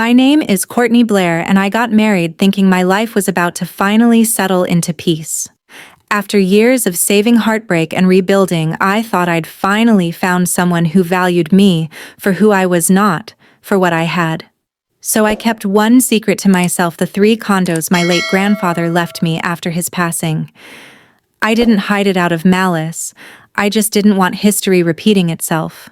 My name is Courtney Blair, and I got married thinking my life was about to finally settle into peace. After years of saving heartbreak and rebuilding, I thought I'd finally found someone who valued me for who I was, not for what I had. So I kept one secret to myself: the 3 condos my late grandfather left me after his passing. I didn't hide it out of malice, I just didn't want history repeating itself.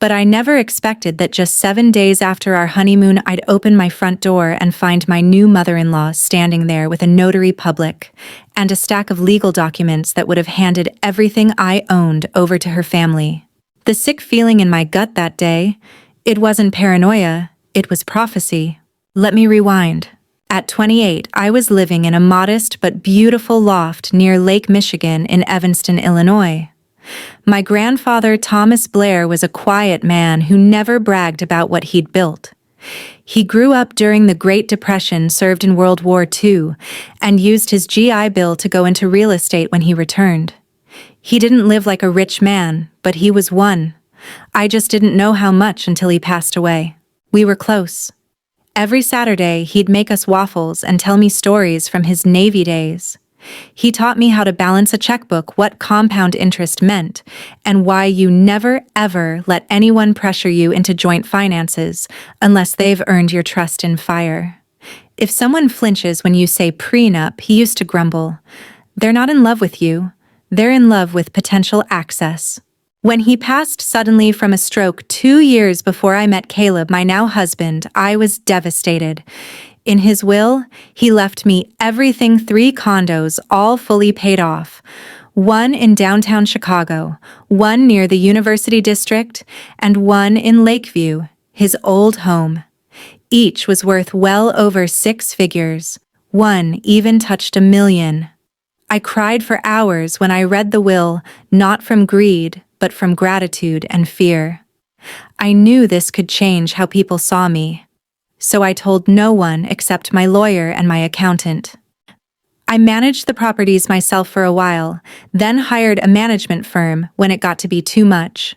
But I never expected that just 7 days after our honeymoon, I'd open my front door and find my new mother-in-law standing there with a notary public and a stack of legal documents that would have handed everything I owned over to her family. The sick feeling in my gut that day, it wasn't paranoia, it was prophecy. Let me rewind. At 28, I was living in a modest but beautiful loft near Lake Michigan in Evanston, Illinois. My grandfather, Thomas Blair, was a quiet man who never bragged about what he'd built. He grew up during the Great Depression, served in World War II, and used his GI Bill to go into real estate when he returned. He didn't live like a rich man, but he was one. I just didn't know how much until he passed away. We were close. Every Saturday, he'd make us waffles and tell me stories from his Navy days. He taught me how to balance a checkbook, what compound interest meant, and why you never, ever let anyone pressure you into joint finances unless they've earned your trust in fire. If someone flinches when you say prenup, he used to grumble, "They're not in love with you, they're in love with potential access." When he passed suddenly from a stroke 2 years before I met Caleb, my now husband, I was devastated. In his will, he left me everything: 3 condos, all fully paid off. 1 in downtown Chicago, 1 near the University District, and 1 in Lakeview, his old home. Each was worth well over 6 figures. 1 even touched $1 million. I cried for hours when I read the will, not from greed, but from gratitude and fear. I knew this could change how people saw me. So I told no one except my lawyer and my accountant. I managed the properties myself for a while, then hired a management firm when it got to be too much.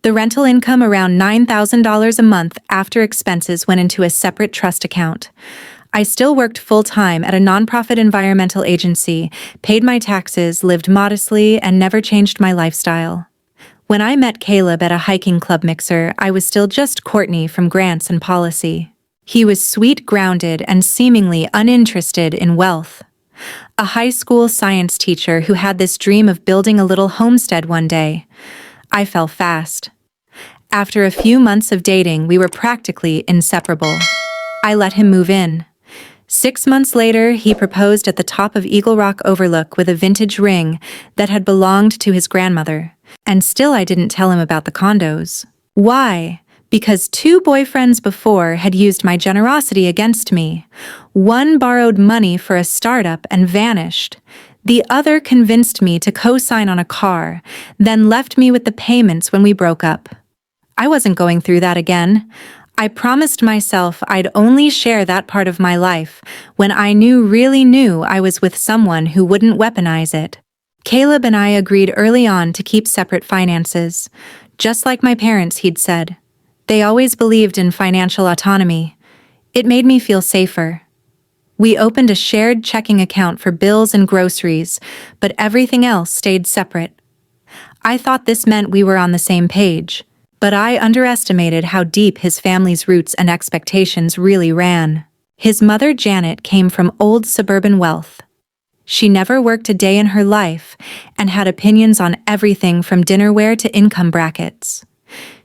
The rental income, around $9,000 a month after expenses, went into a separate trust account. I still worked full-time at a nonprofit environmental agency, paid my taxes, lived modestly, and never changed my lifestyle. When I met Caleb at a hiking club mixer, I was still just Courtney from grants and policy. He was sweet, grounded, and seemingly uninterested in wealth. A high school science teacher who had this dream of building a little homestead one day. I fell fast. After a few months of dating, we were practically inseparable. I let him move in. 6 months later, he proposed at the top of Eagle Rock Overlook with a vintage ring that had belonged to his grandmother. And still I didn't tell him about the condos. Why? Because 2 boyfriends before had used my generosity against me. One borrowed money for a startup and vanished. The other convinced me to co-sign on a car, then left me with the payments when we broke up. I wasn't going through that again. I promised myself I'd only share that part of my life when I really knew I was with someone who wouldn't weaponize it. Caleb and I agreed early on to keep separate finances, just like my parents, he'd said. They always believed in financial autonomy. It made me feel safer. We opened a shared checking account for bills and groceries, but everything else stayed separate. I thought this meant we were on the same page, but I underestimated how deep his family's roots and expectations really ran. His mother, Janet, came from old suburban wealth. She never worked a day in her life and had opinions on everything from dinnerware to income brackets.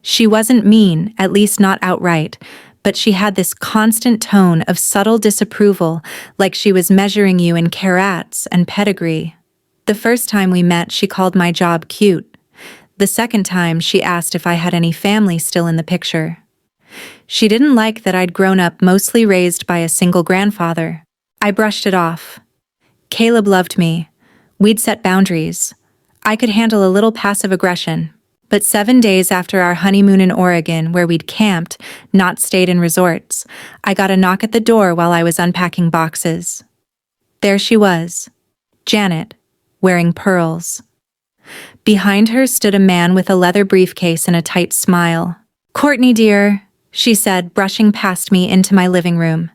She wasn't mean, at least not outright, but she had this constant tone of subtle disapproval, like she was measuring you in carats and pedigree. The first time we met, she called my job cute. The second time, she asked if I had any family still in the picture. She didn't like that I'd grown up mostly raised by a single grandfather. I brushed it off. Caleb loved me. We'd set boundaries. I could handle a little passive aggression. But 7 days after our honeymoon in Oregon, where we'd camped, not stayed in resorts, I got a knock at the door while I was unpacking boxes. There she was, Janet, wearing pearls. Behind her stood a man with a leather briefcase and a tight smile. "Courtney, dear, she said, brushing past me into my living room.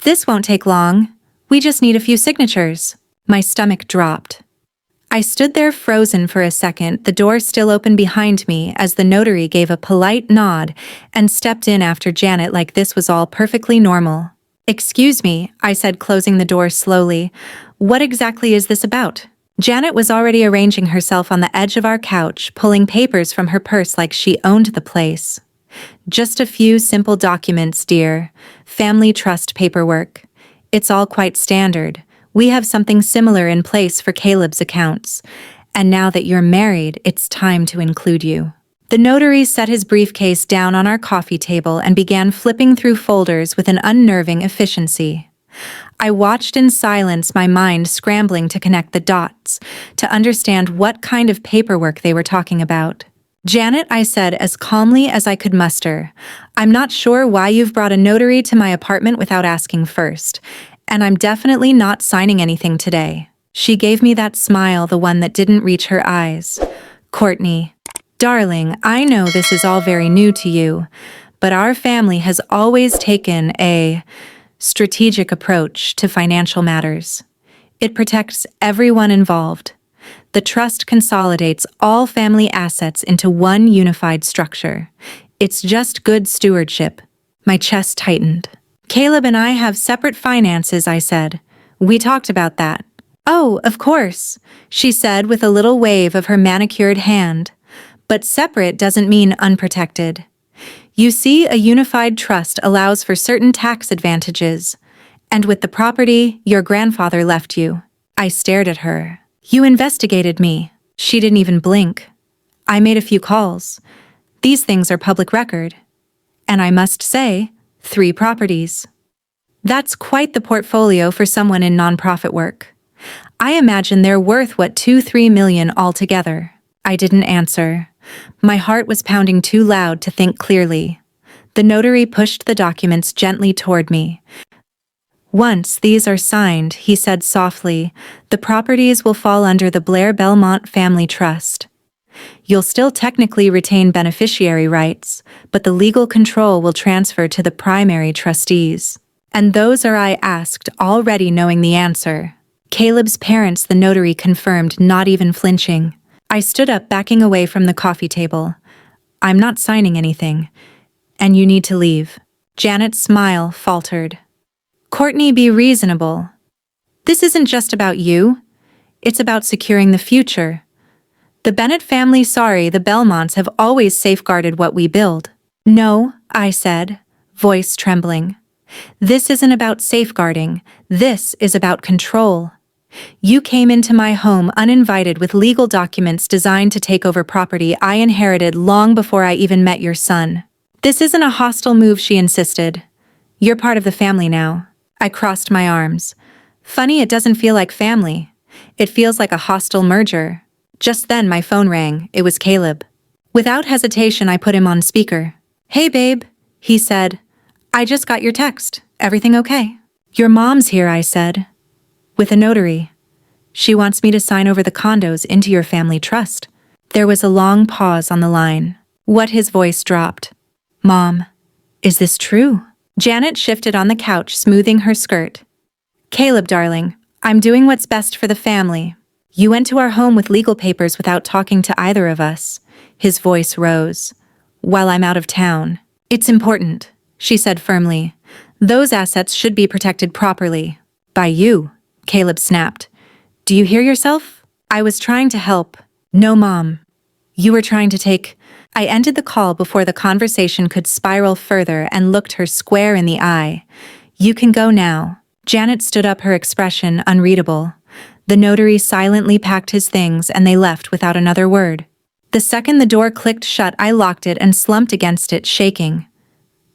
This won't take long. We just need a few signatures. My stomach dropped. I stood there frozen for a second, the door still open behind me as the notary gave a polite nod and stepped in after Janet like this was all perfectly normal. Excuse me, I said, closing the door slowly. What exactly is this about? Janet was already arranging herself on the edge of our couch, pulling papers from her purse like she owned the place. Just a few simple documents, dear. Family trust paperwork. It's all quite standard. We have something similar in place for Caleb's accounts. And now that you're married, it's time to include you. The notary set his briefcase down on our coffee table and began flipping through folders with an unnerving efficiency. I watched in silence, my mind scrambling to connect the dots, to understand what kind of paperwork they were talking about. Janet, I said as calmly as I could muster, I'm not sure why you've brought a notary to my apartment without asking first. And I'm definitely not signing anything today. She gave me that smile, the one that didn't reach her eyes. Courtney, darling, I know this is all very new to you, but our family has always taken a strategic approach to financial matters. It protects everyone involved. The trust consolidates all family assets into one unified structure. It's just good stewardship. My chest tightened. Caleb and I have separate finances, I said. We talked about that. Oh, of course, she said with a little wave of her manicured hand. But separate doesn't mean unprotected. You see, a unified trust allows for certain tax advantages. And with the property your grandfather left you. I stared at her. You investigated me. She didn't even blink. I made a few calls. These things are public record. And I must say, 3 properties. That's quite the portfolio for someone in nonprofit work. I imagine they're worth what, 2-3 million altogether. I didn't answer. My heart was pounding too loud to think clearly. The notary pushed the documents gently toward me. Once these are signed, he said softly, the properties will fall under the Blair Belmont Family Trust. You'll still technically retain beneficiary rights, but the legal control will transfer to the primary trustees. And those are, I asked, already knowing the answer. Caleb's parents, the notary confirmed, not even flinching. I stood up, backing away from the coffee table. I'm not signing anything. And you need to leave. Janet's smile faltered. Courtney, be reasonable. This isn't just about you. It's about securing the future. The Bennett family, the Belmonts have always safeguarded what we build. No, I said, voice trembling. This isn't about safeguarding. This is about control. You came into my home uninvited with legal documents designed to take over property I inherited long before I even met your son. This isn't a hostile move, she insisted. You're part of the family now. I crossed my arms. Funny, it doesn't feel like family. It feels like a hostile merger. Just then my phone rang. It was Caleb. Without hesitation, I put him on speaker. Hey babe, he said. I just got your text. Everything okay? Your mom's here, I said. With a notary. She wants me to sign over the condos into your family trust. There was a long pause on the line. What, his voice dropped. Mom, is this true? Janet shifted on the couch, smoothing her skirt. Caleb, darling, I'm doing what's best for the family. You went to our home with legal papers without talking to either of us. His voice rose. While I'm out of town. It's important, she said firmly. Those assets should be protected properly. By you, Caleb snapped. Do you hear yourself? I was trying to help. No, Mom. You were trying to take... I ended the call before the conversation could spiral further and looked her square in the eye. You can go now. Janet stood up, her expression unreadable. The notary silently packed his things and they left without another word. The second the door clicked shut, I locked it and slumped against it, shaking.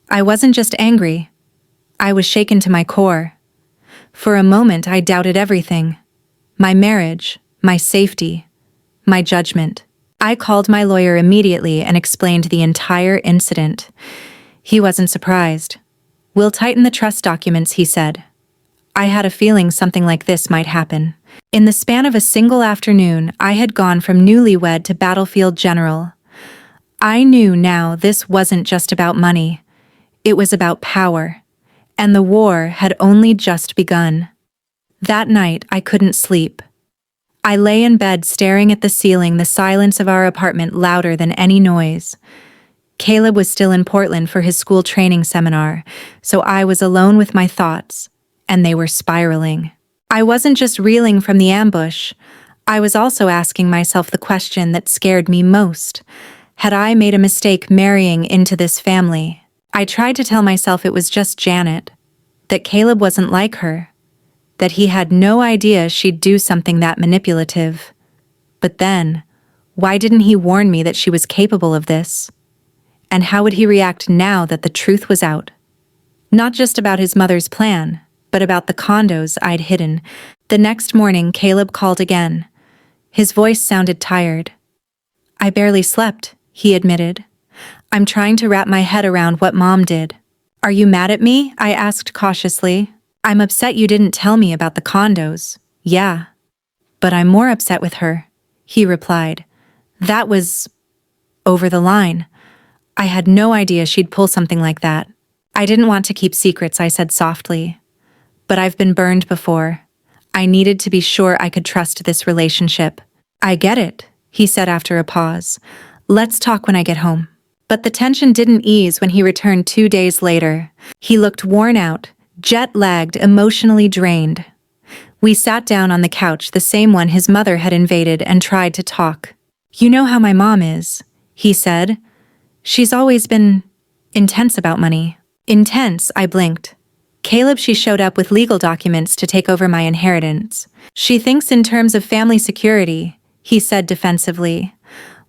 I wasn't just angry. I was shaken to my core. For a moment, I doubted everything. My marriage, my safety, my judgment. I called my lawyer immediately and explained the entire incident. He wasn't surprised. We'll tighten the trust documents, he said. I had a feeling something like this might happen. In the span of a single afternoon, I had gone from newlywed to battlefield general. I knew now this wasn't just about money. It was about power, and the war had only just begun. That night, I couldn't sleep. I lay in bed staring at the ceiling, the silence of our apartment louder than any noise. Caleb was still in Portland for his school training seminar, so I was alone with my thoughts, and they were spiraling. I wasn't just reeling from the ambush. I was also asking myself the question that scared me most. Had I made a mistake marrying into this family? I tried to tell myself it was just Janet, that Caleb wasn't like her, that he had no idea she'd do something that manipulative. But then, why didn't he warn me that she was capable of this? And how would he react now that the truth was out? Not just about his mother's plan, but about the condos I'd hidden. The next morning, Caleb called again. His voice sounded tired. "I barely slept," he admitted. "I'm trying to wrap my head around what Mom did." "Are you mad at me?" I asked cautiously. "I'm upset you didn't tell me about the condos." "Yeah. But I'm more upset with her," he replied. "That was over the line. I had no idea she'd pull something like that." "I didn't want to keep secrets," I said softly. "But I've been burned before. I needed to be sure I could trust this relationship." "I get it," he said after a pause. "Let's talk when I get home." But the tension didn't ease when he returned 2 days later. He looked worn out, jet-lagged, emotionally drained. We sat down on the couch, the same one his mother had invaded, and tried to talk. "You know how my mom is," he said. "She's always been intense about money." "Intense?" I blinked. "Caleb, she showed up with legal documents to take over my inheritance. She thinks in terms of family security," he said defensively.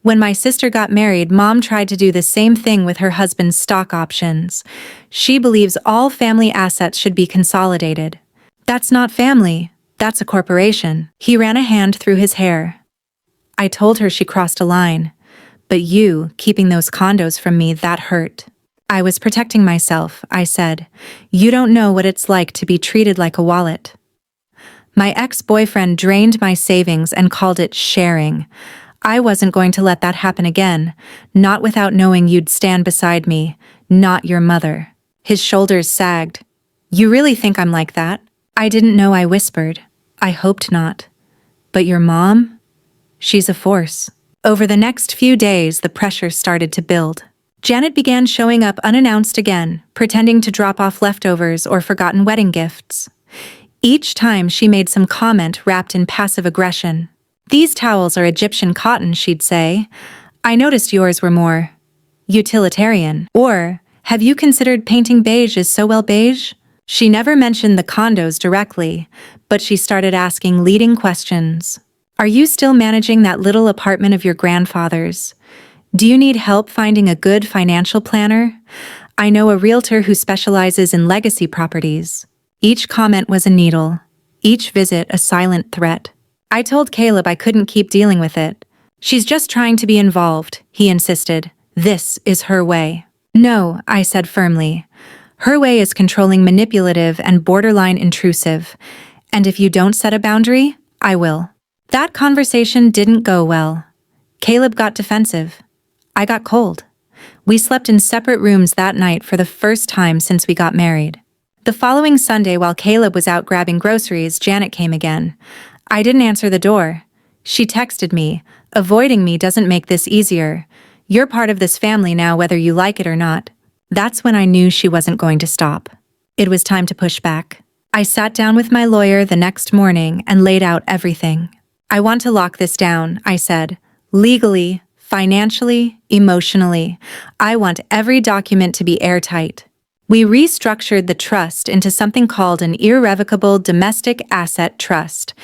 "When my sister got married, Mom tried to do the same thing with her husband's stock options. She believes all family assets should be consolidated." "That's not family, that's a corporation." He ran a hand through his hair. "I told her she crossed a line. But you, keeping those condos from me, that hurt." "I was protecting myself," I said. "You don't know what it's like to be treated like a wallet." My ex-boyfriend drained my savings and called it sharing. I wasn't going to let that happen again, not without knowing you'd stand beside me, not your mother. His shoulders sagged. "You really think I'm like that?" "I didn't know," I whispered. "I hoped not. But your mom? She's a force." Over the next few days, the pressure started to build. Janet began showing up unannounced again, pretending to drop off leftovers or forgotten wedding gifts. Each time she made some comment wrapped in passive aggression. "These towels are Egyptian cotton," she'd say. "I noticed yours were more utilitarian." Or, "Have you considered painting beige is so well beige?" She never mentioned the condos directly, but she started asking leading questions. "Are you still managing that little apartment of your grandfather's? Do you need help finding a good financial planner? I know a realtor who specializes in legacy properties." Each comment was a needle, each visit a silent threat. I told Caleb I couldn't keep dealing with it. "She's just trying to be involved," he insisted. "This is her way." "No," I said firmly. "Her way is controlling, manipulative, and borderline intrusive. And if you don't set a boundary, I will." That conversation didn't go well. Caleb got defensive. I got cold. We slept in separate rooms that night for the first time since we got married. The following Sunday, while Caleb was out grabbing groceries, Janet came again. I didn't answer the door. She texted me, "Avoiding me doesn't make this easier. You're part of this family now, whether you like it or not." That's when I knew she wasn't going to stop. It was time to push back. I sat down with my lawyer the next morning and laid out everything. "I want to lock this down," I said. "Legally, financially, emotionally. I want every document to be airtight." We restructured the trust into something called an irrevocable domestic asset trust.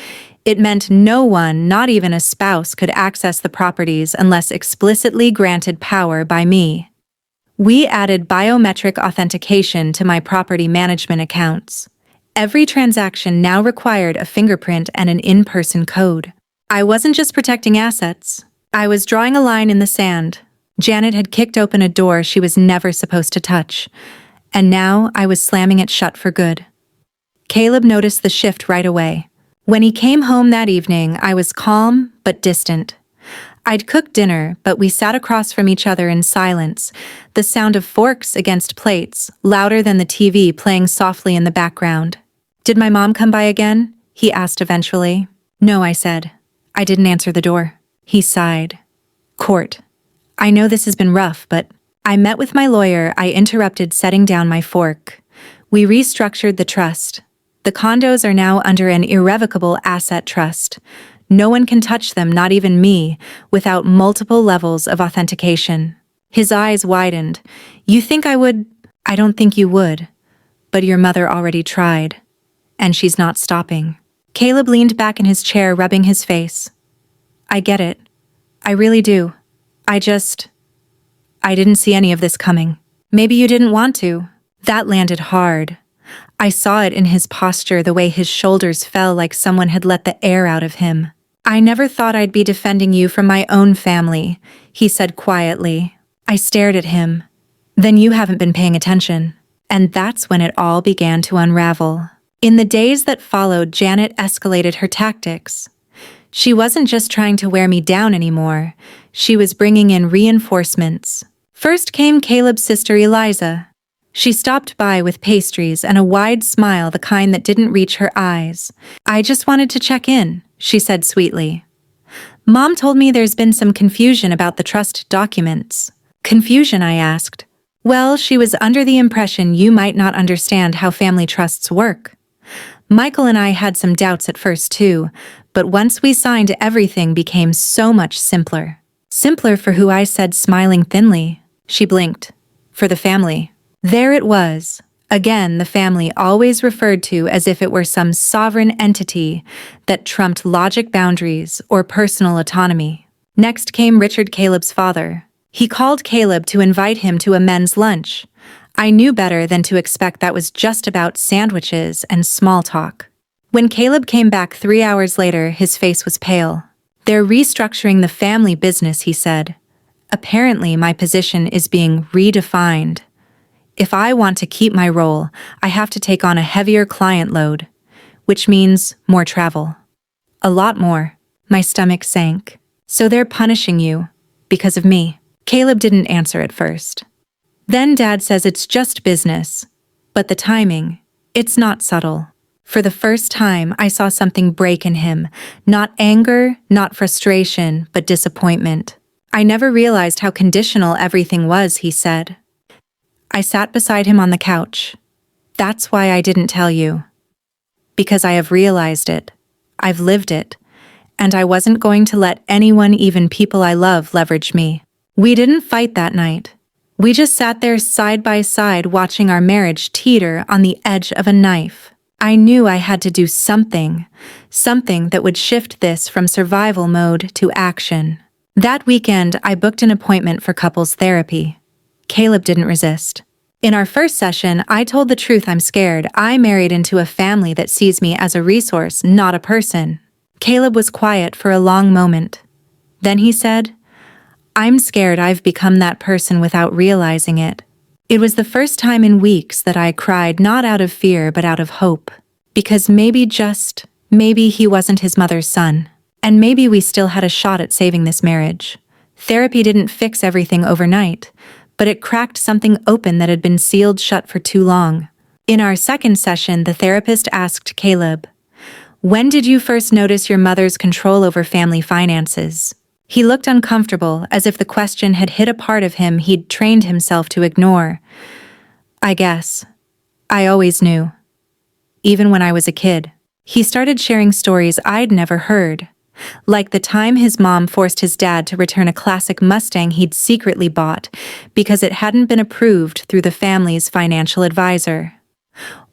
It meant no one, not even a spouse, could access the properties unless explicitly granted power by me. We added biometric authentication to my property management accounts. Every transaction now required a fingerprint and an in-person code. I wasn't just protecting assets. I was drawing a line in the sand. Janet had kicked open a door she was never supposed to touch, and now I was slamming it shut for good. Caleb noticed the shift right away. When he came home that evening, I was calm but distant. I'd cooked dinner, but we sat across from each other in silence, the sound of forks against plates, louder than the TV playing softly in the background. "Did my mom come by again?" he asked eventually. "No," I said. "I didn't answer the door." He sighed. "Court. I know this has been rough, but I met with my lawyer," I interrupted, setting down my fork. "We restructured the trust. The condos are now under an irrevocable asset trust. No one can touch them, not even me, without multiple levels of authentication." His eyes widened. "You think I would?" "I don't think you would. But your mother already tried. And she's not stopping." Caleb leaned back in his chair, rubbing his face. "I get it. I really do. I didn't see any of this coming." "Maybe you didn't want to." That landed hard. I saw it in his posture, the way his shoulders fell like someone had let the air out of him. "I never thought I'd be defending you from my own family," he said quietly. I stared at him. "Then you haven't been paying attention." And that's when it all began to unravel. In the days that followed, Janet escalated her tactics. She wasn't just trying to wear me down anymore. She was bringing in reinforcements. First came Caleb's sister Eliza. She stopped by with pastries and a wide smile, the kind that didn't reach her eyes. "I just wanted to check in," she said sweetly. "Mom told me there's been some confusion about the trust documents." "Confusion?" I asked. "Well, she was under the impression you might not understand how family trusts work. Michael and I had some doubts at first too, but once we signed, everything became so much simpler." "Simpler for who?" I said, smiling thinly. She blinked. "For the family." There it was. Again, the family, always referred to as if it were some sovereign entity that trumped logic boundaries or personal autonomy. Next came Richard, Caleb's father. He called Caleb to invite him to a men's lunch. I knew better than to expect that was just about sandwiches and small talk. When Caleb came back 3 hours later, his face was pale. "They're restructuring the family business," he said. "Apparently my position is being redefined. If I want to keep my role, I have to take on a heavier client load, which means more travel. A lot more." My stomach sank. "So they're punishing you because of me?" Caleb didn't answer at first. "Then Dad says it's just business. But the timing, it's not subtle." For the first time, I saw something break in him. Not anger, not frustration, but disappointment. "I never realized how conditional everything was," he said. I sat beside him on the couch. "That's why I didn't tell you. Because I have realized it. I've lived it. And I wasn't going to let anyone, even people I love, leverage me." We didn't fight that night. We just sat there side by side, watching our marriage teeter on the edge of a knife. I knew I had to do something that would shift this from survival mode to action. That weekend, I booked an appointment for couples therapy. Caleb didn't resist. In our first session, I told the truth. I'm scared. I married into a family that sees me as a resource, not a person. Caleb was quiet for a long moment. Then he said, "I'm scared I've become that person without realizing it." It was the first time in weeks that I cried, not out of fear but out of hope. Because maybe he wasn't his mother's son. And maybe we still had a shot at saving this marriage. Therapy didn't fix everything overnight, but it cracked something open that had been sealed shut for too long. In our second session, the therapist asked Caleb, "When did you first notice your mother's control over family finances?" He looked uncomfortable, as if the question had hit a part of him he'd trained himself to ignore. "I guess. I always knew. Even when I was a kid." He started sharing stories I'd never heard. Like the time his mom forced his dad to return a classic Mustang he'd secretly bought because it hadn't been approved through the family's financial advisor.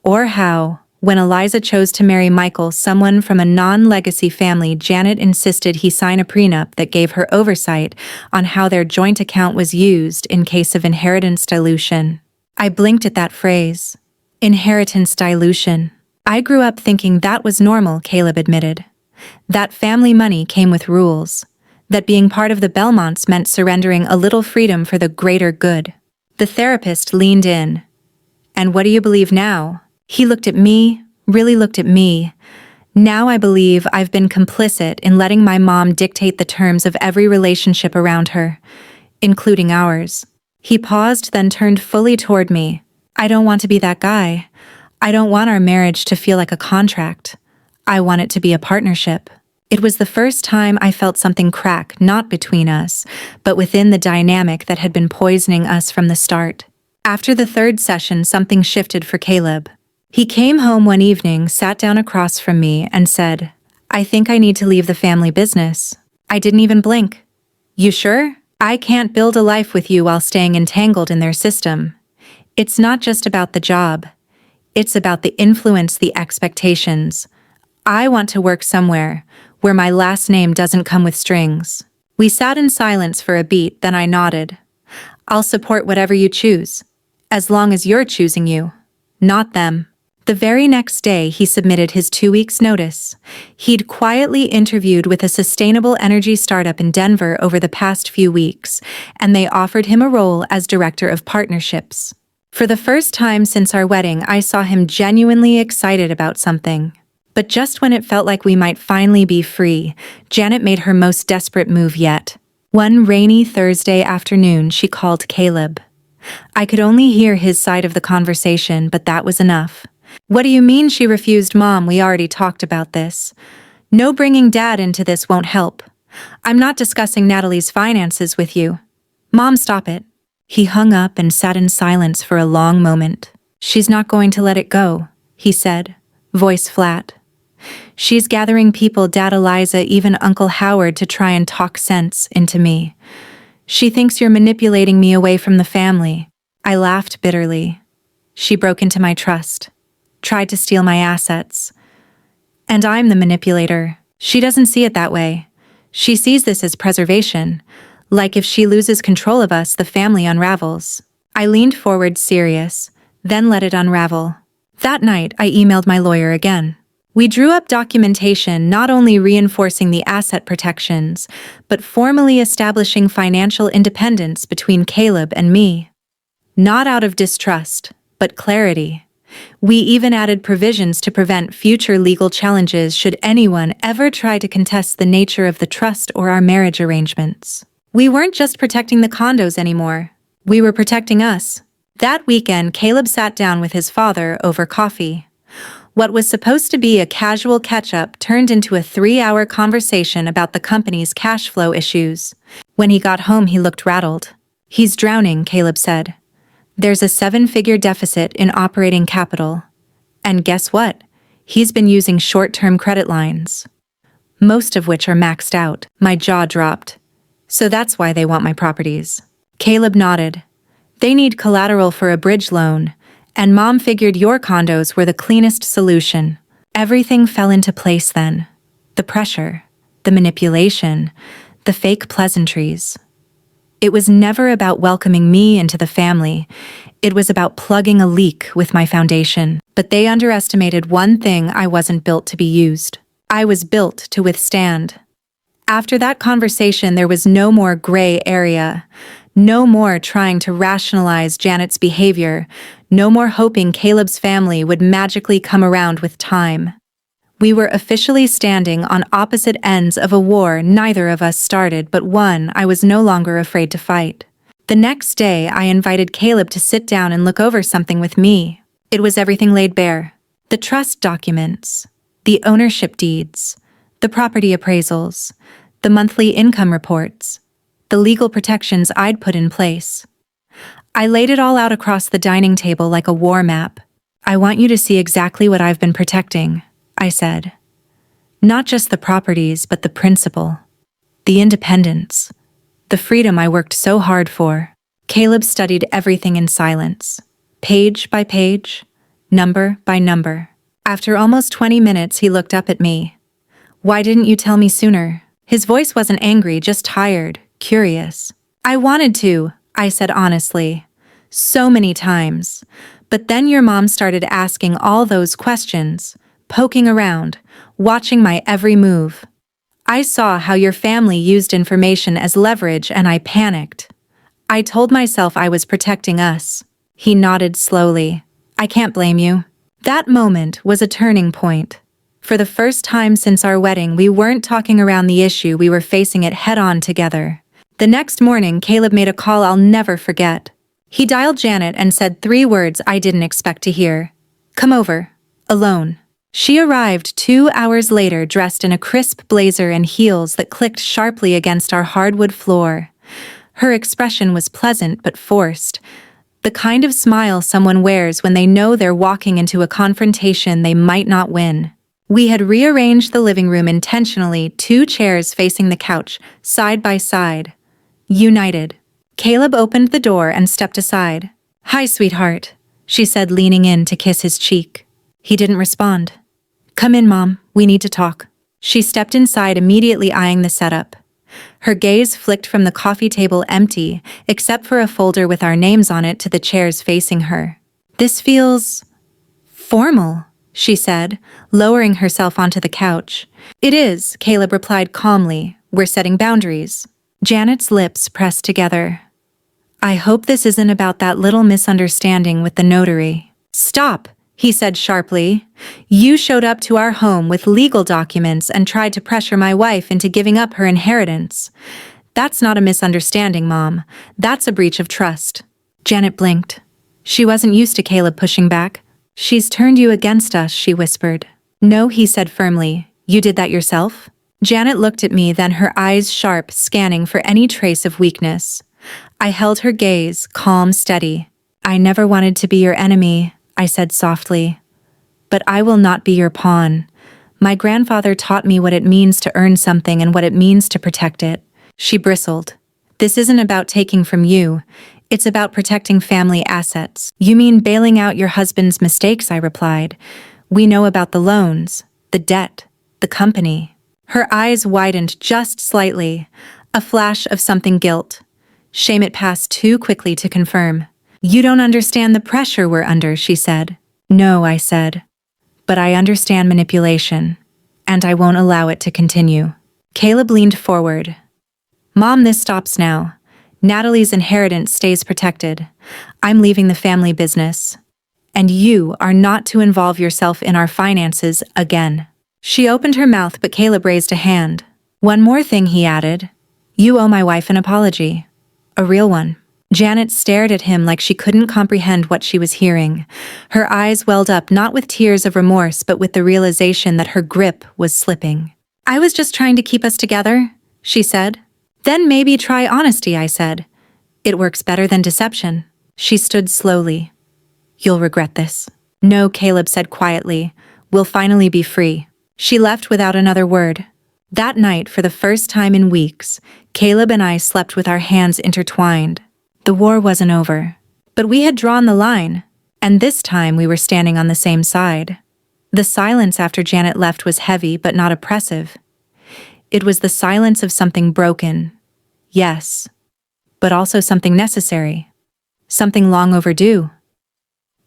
Or how, when Eliza chose to marry Michael, someone from a non-legacy family, Janet insisted he sign a prenup that gave her oversight on how their joint account was used in case of inheritance dilution. I blinked at that phrase. Inheritance dilution. I grew up thinking that was normal, Caleb admitted. That family money came with rules. That being part of the Belmonts meant surrendering a little freedom for the greater good. The therapist leaned in. "And what do you believe now?" He looked at me, really looked at me. Now I believe I've been complicit in letting my mom dictate the terms of every relationship around her, including ours. He paused, then turned fully toward me. I don't want to be that guy. I don't want our marriage to feel like a contract. I want it to be a partnership. It was the first time I felt something crack, not between us, but within the dynamic that had been poisoning us from the start. After the third session, something shifted for Caleb. He came home one evening, sat down across from me, and said, "I think I need to leave the family business." I didn't even blink. "You sure? I can't build a life with you while staying entangled in their system. It's not just about the job. It's about the influence, the expectations. I want to work somewhere where my last name doesn't come with strings." We sat in silence for a beat, then I nodded. "I'll support whatever you choose, as long as you're choosing you, not them." The very next day, he submitted his 2 weeks' notice. He'd quietly interviewed with a sustainable energy startup in Denver over the past few weeks, and they offered him a role as director of partnerships. For the first time since our wedding, I saw him genuinely excited about something. But just when it felt like we might finally be free, Janet made her most desperate move yet. One rainy Thursday afternoon, she called Caleb. I could only hear his side of the conversation, but that was enough. "What do you mean?" she refused. "Mom, we already talked about this. No, bringing Dad into this won't help. I'm not discussing Natalie's finances with you." "Mom, stop it." He hung up and sat in silence for a long moment. "She's not going to let it go," he said, voice flat. "She's gathering people, Dad, Eliza, even Uncle Howard, to try and talk sense into me. She thinks you're manipulating me away from the family." I laughed bitterly. "She broke into my trust, tried to steal my assets. And I'm the manipulator. She doesn't see it that way. She sees this as preservation. Like if she loses control of us, the family unravels." I leaned forward, serious, then let it unravel. That night, I emailed my lawyer again. We drew up documentation not only reinforcing the asset protections, but formally establishing financial independence between Caleb and me. Not out of distrust, but clarity. We even added provisions to prevent future legal challenges should anyone ever try to contest the nature of the trust or our marriage arrangements. We weren't just protecting the condos anymore. We were protecting us. That weekend, Caleb sat down with his father over coffee. What was supposed to be a casual catch-up turned into a 3-hour conversation about the company's cash flow issues. When he got home, he looked rattled. "He's drowning," Caleb said. "There's a 7-figure deficit in operating capital. And guess what? He's been using short-term credit lines, most of which are maxed out." My jaw dropped. "So that's why they want my properties." Caleb nodded. "They need collateral for a bridge loan, and Mom figured your condos were the cleanest solution." Everything fell into place then. The pressure, the manipulation, the fake pleasantries. It was never about welcoming me into the family. It was about plugging a leak with my foundation. But they underestimated one thing: I wasn't built to be used. I was built to withstand. After that conversation, there was no more gray area. No more trying to rationalize Janet's behavior. No more hoping Caleb's family would magically come around with time. We were officially standing on opposite ends of a war neither of us started, but one I was no longer afraid to fight. The next day, I invited Caleb to sit down and look over something with me. It was everything laid bare. The trust documents, the ownership deeds, the property appraisals, the monthly income reports, the legal protections I'd put in place. I laid it all out across the dining table like a war map. "I want you to see exactly what I've been protecting," I said. "Not just the properties, but the principle, the independence, the freedom I worked so hard for." Caleb studied everything in silence, page by page, number by number. After almost 20 minutes, he looked up at me. "Why didn't you tell me sooner?" His voice wasn't angry, just tired, curious. "I wanted to," I said honestly. "So many times. But then your mom started asking all those questions, poking around, watching my every move. I saw how your family used information as leverage and I panicked. I told myself I was protecting us." He nodded slowly. "I can't blame you." That moment was a turning point. For the first time since our wedding, we weren't talking around the issue, we were facing it head-on together. The next morning, Caleb made a call I'll never forget. He dialed Janet and said 3 words I didn't expect to hear. "Come over. Alone." She arrived 2 hours later dressed in a crisp blazer and heels that clicked sharply against our hardwood floor. Her expression was pleasant but forced, the kind of smile someone wears when they know they're walking into a confrontation they might not win. We had rearranged the living room intentionally, 2 chairs facing the couch, side by side. United. Caleb opened the door and stepped aside. "Hi, sweetheart," she said, leaning in to kiss his cheek. He didn't respond. "Come in, Mom, we need to talk." She stepped inside, immediately eyeing the setup. Her gaze flicked from the coffee table empty, except for a folder with our names on it, to the chairs facing her. "This feels formal," she said, lowering herself onto the couch. "It is," Caleb replied calmly. "We're setting boundaries." Janet's lips pressed together. "I hope this isn't about that little misunderstanding with the notary." "Stop," he said sharply. "You showed up to our home with legal documents and tried to pressure my wife into giving up her inheritance. That's not a misunderstanding, Mom. That's a breach of trust." Janet blinked. She wasn't used to Caleb pushing back. "She's turned you against us," she whispered. "No," he said firmly. "You did that yourself?" Janet looked at me, then her eyes sharp, scanning for any trace of weakness. I held her gaze, calm, steady. "I never wanted to be your enemy," I said softly. "But I will not be your pawn. My grandfather taught me what it means to earn something and what it means to protect it." She bristled. "This isn't about taking from you. It's about protecting family assets." "You mean bailing out your husband's mistakes," I replied. "We know about the loans, the debt, the company." Her eyes widened just slightly, a flash of something guilt. Shame it passed too quickly to confirm. "You don't understand the pressure we're under," she said. "No," I said. "But I understand manipulation, and I won't allow it to continue." Caleb leaned forward. "Mom, this stops now. Natalie's inheritance stays protected. I'm leaving the family business. And you are not to involve yourself in our finances again." She opened her mouth, but Caleb raised a hand. "One more thing," he added. "You owe my wife an apology. A real one." Janet stared at him like she couldn't comprehend what she was hearing. Her eyes welled up, not with tears of remorse, but with the realization that her grip was slipping. "I was just trying to keep us together," she said. "Then maybe try honesty," I said. "It works better than deception." She stood slowly. "You'll regret this." "No," Caleb said quietly. "We'll finally be free." She left without another word. That night, for the first time in weeks, Caleb and I slept with our hands intertwined. The war wasn't over, but we had drawn the line, and this time we were standing on the same side. The silence after Janet left was heavy but not oppressive. It was the silence of something broken, yes, but also something necessary, something long overdue.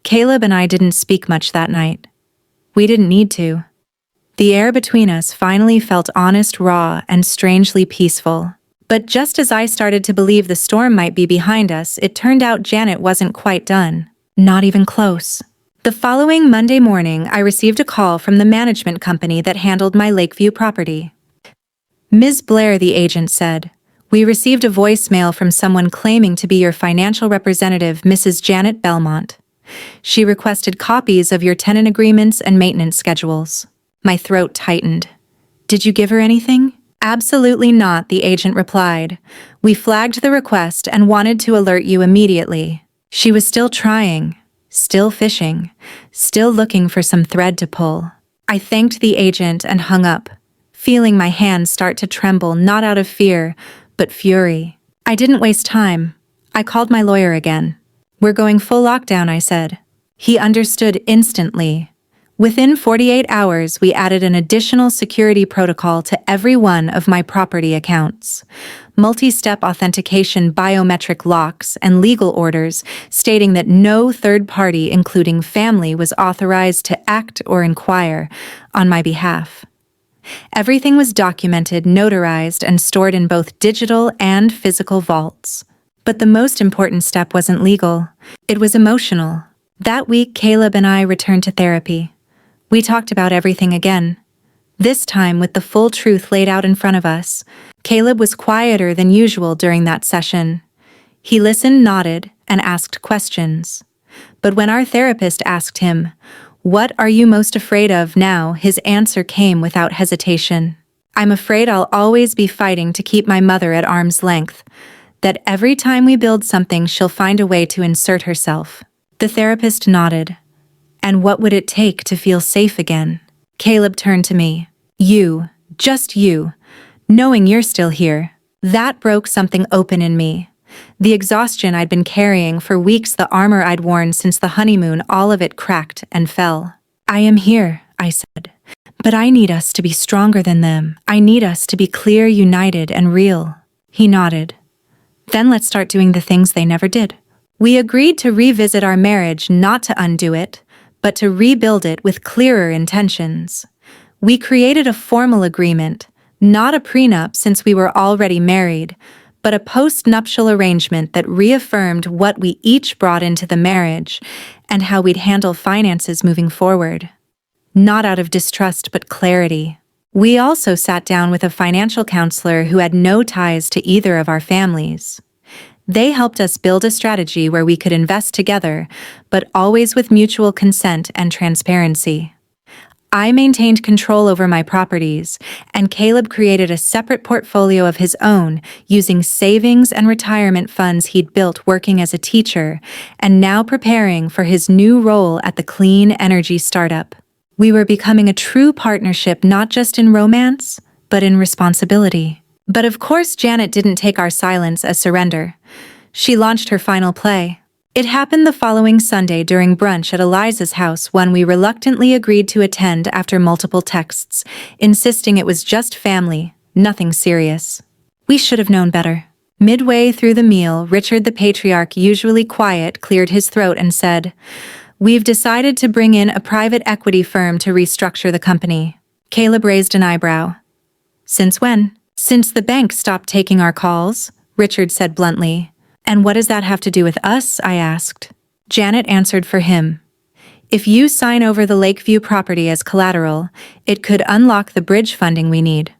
Caleb and I didn't speak much that night. We didn't need to. The air between us finally felt honest, raw, and strangely peaceful. But just as I started to believe the storm might be behind us, it turned out Janet wasn't quite done. Not even close. The following Monday morning, I received a call from the management company that handled my Lakeview property. "Ms. Blair," the agent said, "we received a voicemail from someone claiming to be your financial representative, Mrs. Janet Belmont. She requested copies of your tenant agreements and maintenance schedules." My throat tightened. "Did you give her anything?" "Absolutely not," the agent replied. "We flagged the request and wanted to alert you immediately." She was still trying, still fishing, still looking for some thread to pull. I thanked the agent and hung up, feeling my hands start to tremble, not out of fear, but fury. I didn't waste time. I called my lawyer again. "We're going full lockdown," I said. He understood instantly. Within 48 hours, we added an additional security protocol to every one of my property accounts. Multi-step authentication, biometric locks, and legal orders stating that no third party, including family, was authorized to act or inquire on my behalf. Everything was documented, notarized, and stored in both digital and physical vaults. But the most important step wasn't legal. It was emotional. That week, Caleb and I returned to therapy. We talked about everything again. this time with the full truth laid out in front of us. Caleb was quieter than usual during that session. He listened, nodded, and asked questions. But when our therapist asked him, "What are you most afraid of now?" his answer came without hesitation. "I'm afraid I'll always be fighting to keep my mother at arm's length. That every time we build something, she'll find a way to insert herself." The therapist nodded. "And what would it take to feel safe again?" Caleb turned to me. "You, just you, knowing you're still here." That broke something open in me. The exhaustion I'd been carrying for weeks, the armor I'd worn since the honeymoon, all of it cracked and fell. "I am here," I said. "But I need us to be stronger than them. I need us to be clear, united, and real." He nodded. "Then let's start doing the things they never did." We agreed to revisit our marriage, not to undo it, but to rebuild it with clearer intentions. We created a formal agreement, not a prenup since we were already married, but a post-nuptial arrangement that reaffirmed what we each brought into the marriage and how we'd handle finances moving forward. Not out of distrust, but clarity. We also sat down with a financial counselor who had no ties to either of our families. They helped us build a strategy where we could invest together, but always with mutual consent and transparency. I maintained control over my properties, and Caleb created a separate portfolio of his own, using savings and retirement funds he'd built working as a teacher, and now preparing for his new role at the clean energy startup. We were becoming a true partnership, not just in romance, but in responsibility. But of course, Janet didn't take our silence as surrender. She launched her final play. It happened the following Sunday during brunch at Eliza's house, one we reluctantly agreed to attend after multiple texts, insisting it was just family, nothing serious. We should have known better. Midway through the meal, Richard, the patriarch, usually quiet, cleared his throat and said, "We've decided to bring in a private equity firm to restructure the company." Caleb raised an eyebrow. "Since when?" "Since the bank stopped taking our calls," Richard said bluntly. "And what does that have to do with us?" I asked. Janet answered for him. "If you sign over the Lakeview property as collateral, it could unlock the bridge funding we need.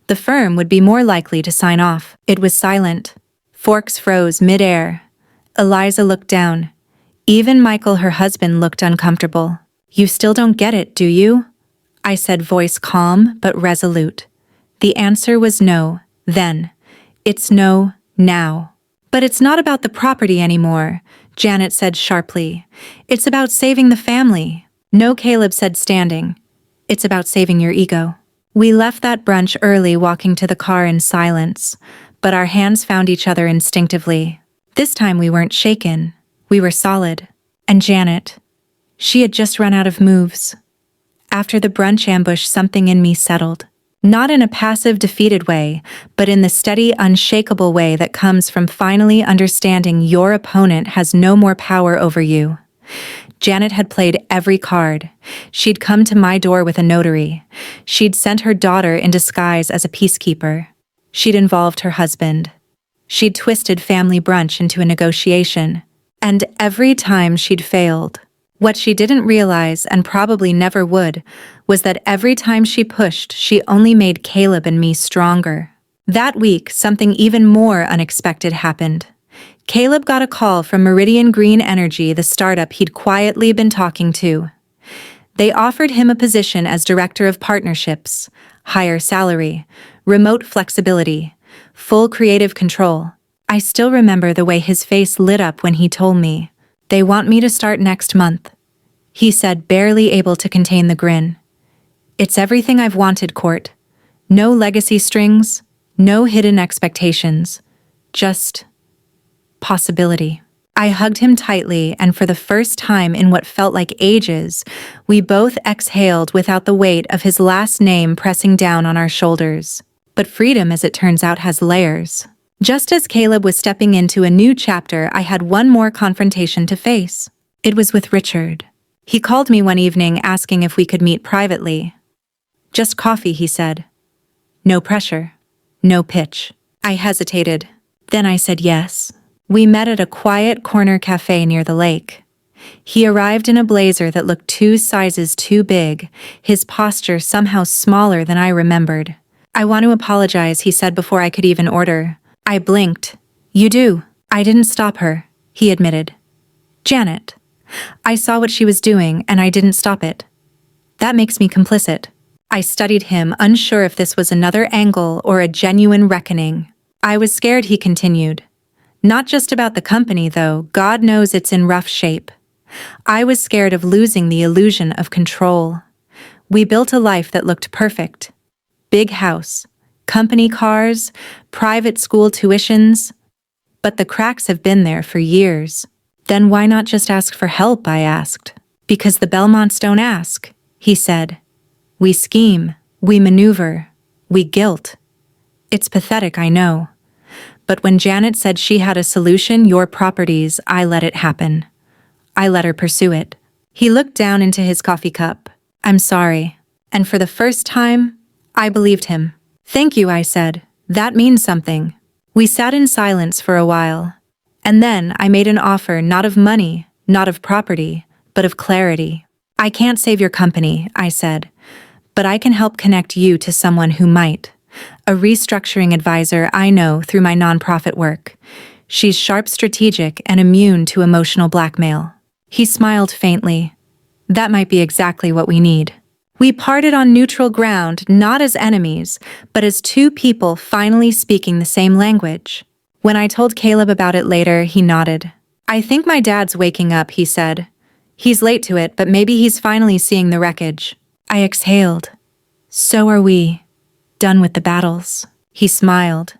The firm would be more likely to sign off." It was silent. Forks froze mid-air. Eliza looked down. Even Michael, her husband, looked uncomfortable. "You still don't get it, do you?" I said, voice calm but resolute. The answer was no, then. It's no, now. "But it's not about the property anymore," Janet said sharply. "It's about saving the family." "No," Caleb said, standing. "It's about saving your ego." We left that brunch early, walking to the car in silence, but our hands found each other instinctively. This time we weren't shaken. We were solid. And Janet, she had just run out of moves. After the brunch ambush, something in me settled. Not in a passive, defeated way, but in the steady, unshakable way that comes from finally understanding your opponent has no more power over you. Janet had played every card. She'd come to my door with a notary. She'd sent her daughter in disguise as a peacekeeper. She'd involved her husband. She'd twisted family brunch into a negotiation. And every time she'd failed. What she didn't realize, and probably never would, was that every time she pushed, she only made Caleb and me stronger. That week, something even more unexpected happened. Caleb got a call from Meridian Green Energy, the startup he'd quietly been talking to. They offered him a position as director of partnerships, higher salary, remote flexibility, full creative control. I still remember the way his face lit up when he told me. "They want me to start next month," he said, barely able to contain the grin. "It's everything I've wanted, Court. No legacy strings, no hidden expectations. Just possibility." I hugged him tightly, and for the first time in what felt like ages, we both exhaled without the weight of his last name pressing down on our shoulders. But freedom, as it turns out, has layers. Just as Caleb was stepping into a new chapter, I had one more confrontation to face. It was with Richard. He called me one evening asking if we could meet privately. "Just coffee," he said. "No pressure. No pitch." I hesitated. Then I said yes. We met at a quiet corner cafe near the lake. He arrived in a blazer that looked 2 sizes too big, his posture somehow smaller than I remembered. "I want to apologize," he said before I could even order. I blinked. "You do?" "I didn't stop her," he admitted. "Janet. I saw what she was doing and I didn't stop it. That makes me complicit." I studied him, unsure if this was another angle or a genuine reckoning. "I was scared," he continued. "Not just about the company, though. God knows it's in rough shape. I was scared of losing the illusion of control. We built a life that looked perfect. Big house, company cars, private school tuitions. But the cracks have been there for years." "Then why not just ask for help?" I asked. "Because the Belmonts don't ask," he said. "We scheme, we maneuver, we guilt. It's pathetic, I know. But when Janet said she had a solution, your properties, I let it happen. I let her pursue it." He looked down into his coffee cup. "I'm sorry." And for the first time, I believed him. "Thank you," I said. "That means something." We sat in silence for a while. And then I made an offer, not of money, not of property, but of clarity. "I can't save your company," I said, "but I can help connect you to someone who might. A restructuring advisor I know through my nonprofit work. She's sharp, strategic, and immune to emotional blackmail." He smiled faintly. "That might be exactly what we need." We parted on neutral ground, not as enemies, but as two people finally speaking the same language. When I told Caleb about it later, he nodded. "I think my dad's waking up," he said. "He's late to it, but maybe he's finally seeing the wreckage." I exhaled. "So are we. Done with the battles." He smiled.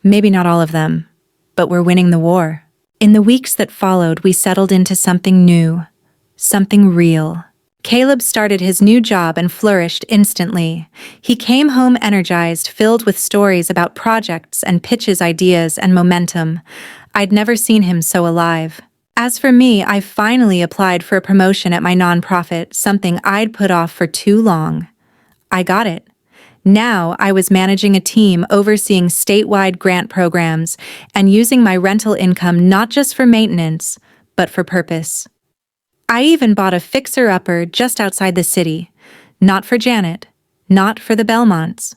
"Maybe not all of them, but we're winning the war." In the weeks that followed, we settled into something new, something real. Caleb started his new job and flourished instantly. He came home energized, filled with stories about projects and pitches, ideas, and momentum. I'd never seen him so alive. As for me, I finally applied for a promotion at my nonprofit, something I'd put off for too long. I got it. Now I was managing a team, overseeing statewide grant programs, and using my rental income not just for maintenance, but for purpose. I even bought a fixer-upper just outside the city. Not for Janet, not for the Belmonts,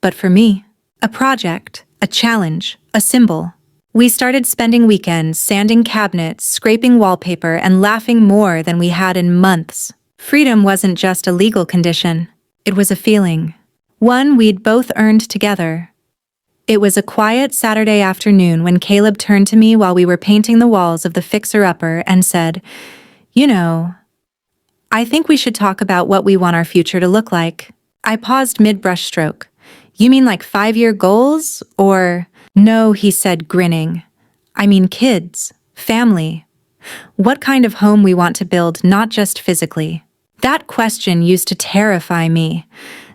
but for me. A project, a challenge, a symbol. We started spending weekends sanding cabinets, scraping wallpaper, and laughing more than we had in months. Freedom wasn't just a legal condition. It was a feeling. One we'd both earned together. It was a quiet Saturday afternoon when Caleb turned to me while we were painting the walls of the fixer-upper and said, "You know, I think we should talk about what we want our future to look like." I paused mid-brushstroke. "You mean like 5-year goals? Or—" "No," he said, grinning. "I mean kids, family. What kind of home we want to build, not just physically." That question used to terrify me.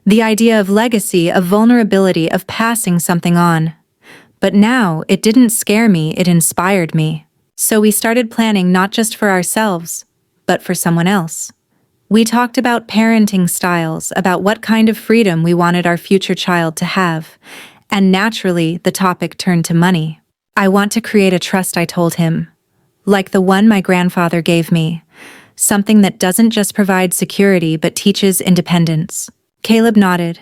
The idea of legacy, of vulnerability, of passing something on. But now, it didn't scare me, it inspired me. So we started planning not just for ourselves, but for someone else. We talked about parenting styles, about what kind of freedom we wanted our future child to have. And naturally, the topic turned to money. "I want to create a trust," I told him. "Like the one my grandfather gave me. Something that doesn't just provide security but teaches independence." Caleb nodded.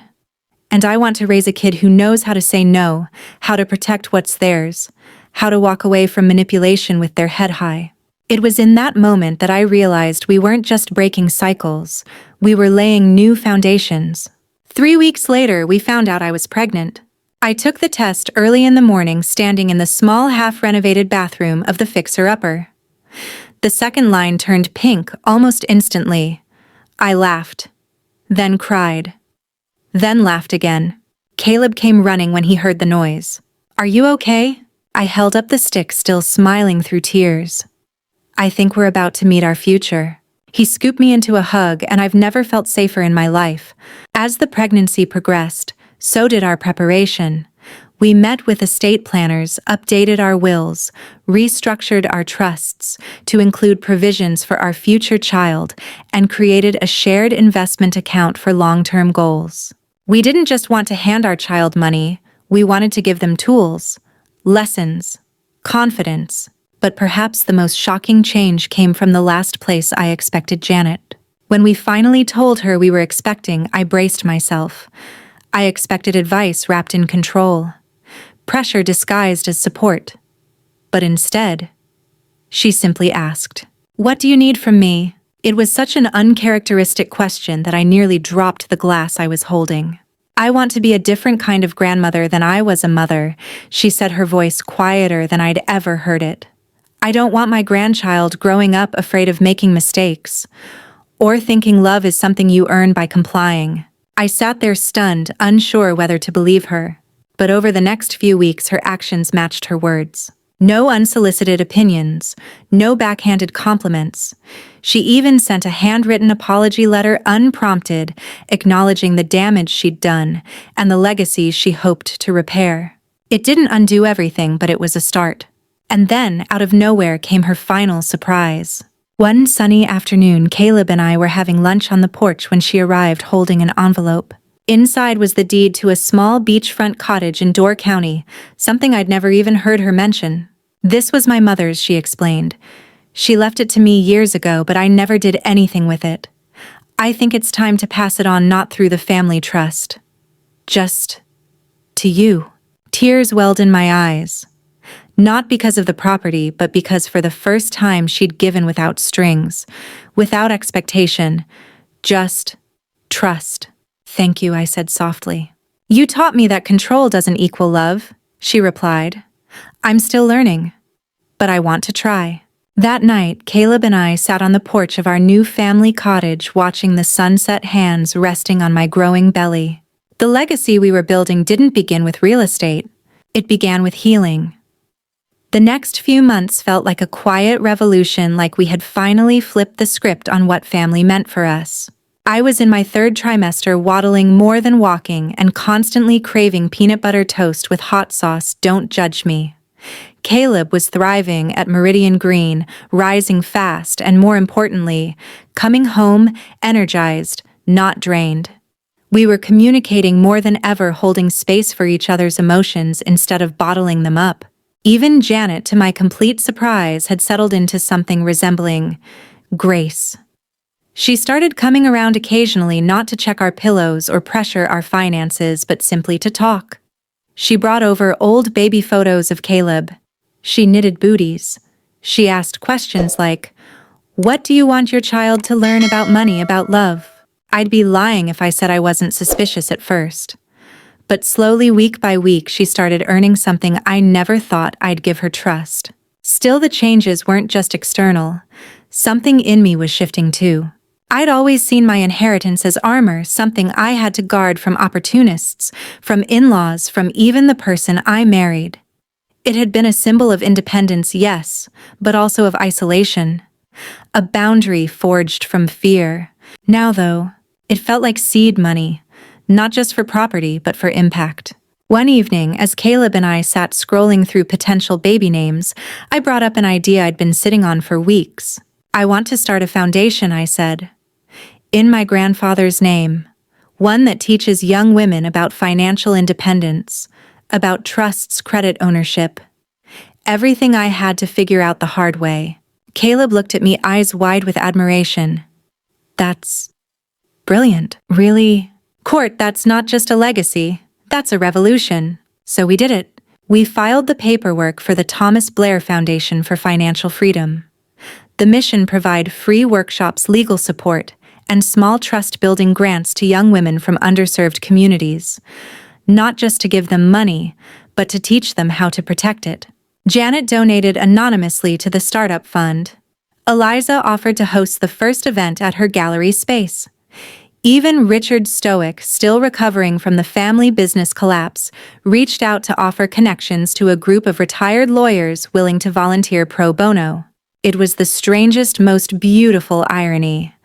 "And I want to raise a kid who knows how to say no, how to protect what's theirs, how to walk away from manipulation with their head high." It was in that moment that I realized we weren't just breaking cycles, we were laying new foundations. 3 weeks later, we found out I was pregnant. I took the test early in the morning, standing in the small half-renovated bathroom of the fixer-upper. The second line turned pink almost instantly. I laughed, then cried, then laughed again. Caleb came running when he heard the noise. "Are you okay?" I held up the stick, still smiling through tears. "I think we're about to meet our future." He scooped me into a hug, and I've never felt safer in my life. As the pregnancy progressed, so did our preparation. We met with estate planners, updated our wills, restructured our trusts to include provisions for our future child, and created a shared investment account for long-term goals. We didn't just want to hand our child money, we wanted to give them tools, lessons, confidence, But perhaps the most shocking change came from the last place I expected Janet. When we finally told her we were expecting, I braced myself. I expected advice wrapped in control, pressure disguised as support. But instead, she simply asked, "What do you need from me?" It was such an uncharacteristic question that I nearly dropped the glass I was holding. "I want to be a different kind of grandmother than I was a mother," she said, her voice quieter than I'd ever heard it. "I don't want my grandchild growing up afraid of making mistakes, or thinking love is something you earn by complying." I sat there stunned, unsure whether to believe her. But over the next few weeks, her actions matched her words. No unsolicited opinions, no backhanded compliments. She even sent a handwritten apology letter unprompted, acknowledging the damage she'd done and the legacy she hoped to repair. It didn't undo everything, but it was a start. And then, out of nowhere, came her final surprise. One sunny afternoon, Caleb and I were having lunch on the porch when she arrived holding an envelope. Inside was the deed to a small beachfront cottage in Door County, something I'd never even heard her mention. "This was my mother's," she explained. "She left it to me years ago, but I never did anything with it. I think it's time to pass it on, not through the family trust. Just to you." Tears welled in my eyes. Not because of the property, but because for the first time she'd given without strings, without expectation, just trust. "Thank you," I said softly. "You taught me that control doesn't equal love," she replied. "I'm still learning, but I want to try." That night, Caleb and I sat on the porch of our new family cottage, watching the sunset, hands resting on my growing belly. The legacy we were building didn't begin with real estate. It began with healing. The next few months felt like a quiet revolution, like we had finally flipped the script on what family meant for us. I was in my third trimester, waddling more than walking and constantly craving peanut butter toast with hot sauce. Don't judge me. Caleb was thriving at Meridian Green, rising fast, and more importantly, coming home energized, not drained. We were communicating more than ever, holding space for each other's emotions instead of bottling them up. Even Janet, to my complete surprise, had settled into something resembling grace. She started coming around occasionally, not to check our pillows or pressure our finances, but simply to talk. She brought over old baby photos of Caleb. She knitted booties. She asked questions like, "What do you want your child to learn about money, about love?" I'd be lying if I said I wasn't suspicious at first. But slowly, week by week, she started earning something I never thought I'd give her: trust. Still, the changes weren't just external. Something in me was shifting too. I'd always seen my inheritance as armor, something I had to guard from opportunists, from in-laws, from even the person I married. It had been a symbol of independence, yes, but also of isolation. A boundary forged from fear. Now, though, it felt like seed money, not just for property, but for impact. One evening, as Caleb and I sat scrolling through potential baby names, I brought up an idea I'd been sitting on for weeks. "I want to start a foundation," I said. "In my grandfather's name. One that teaches young women about financial independence, about trusts, credit ownership. Everything I had to figure out the hard way." Caleb looked at me, eyes wide with admiration. "That's brilliant." "Really? Court, that's not just a legacy, that's a revolution." So we did it. We filed the paperwork for the Thomas Blair Foundation for Financial Freedom. The mission: provide free workshops, legal support, and small trust-building grants to young women from underserved communities. Not just to give them money, but to teach them how to protect it. Janet donated anonymously to the startup fund. Eliza offered to host the first event at her gallery space. Even Richard Stoic, still recovering from the family business collapse, reached out to offer connections to a group of retired lawyers willing to volunteer pro bono. It was the strangest, most beautiful irony.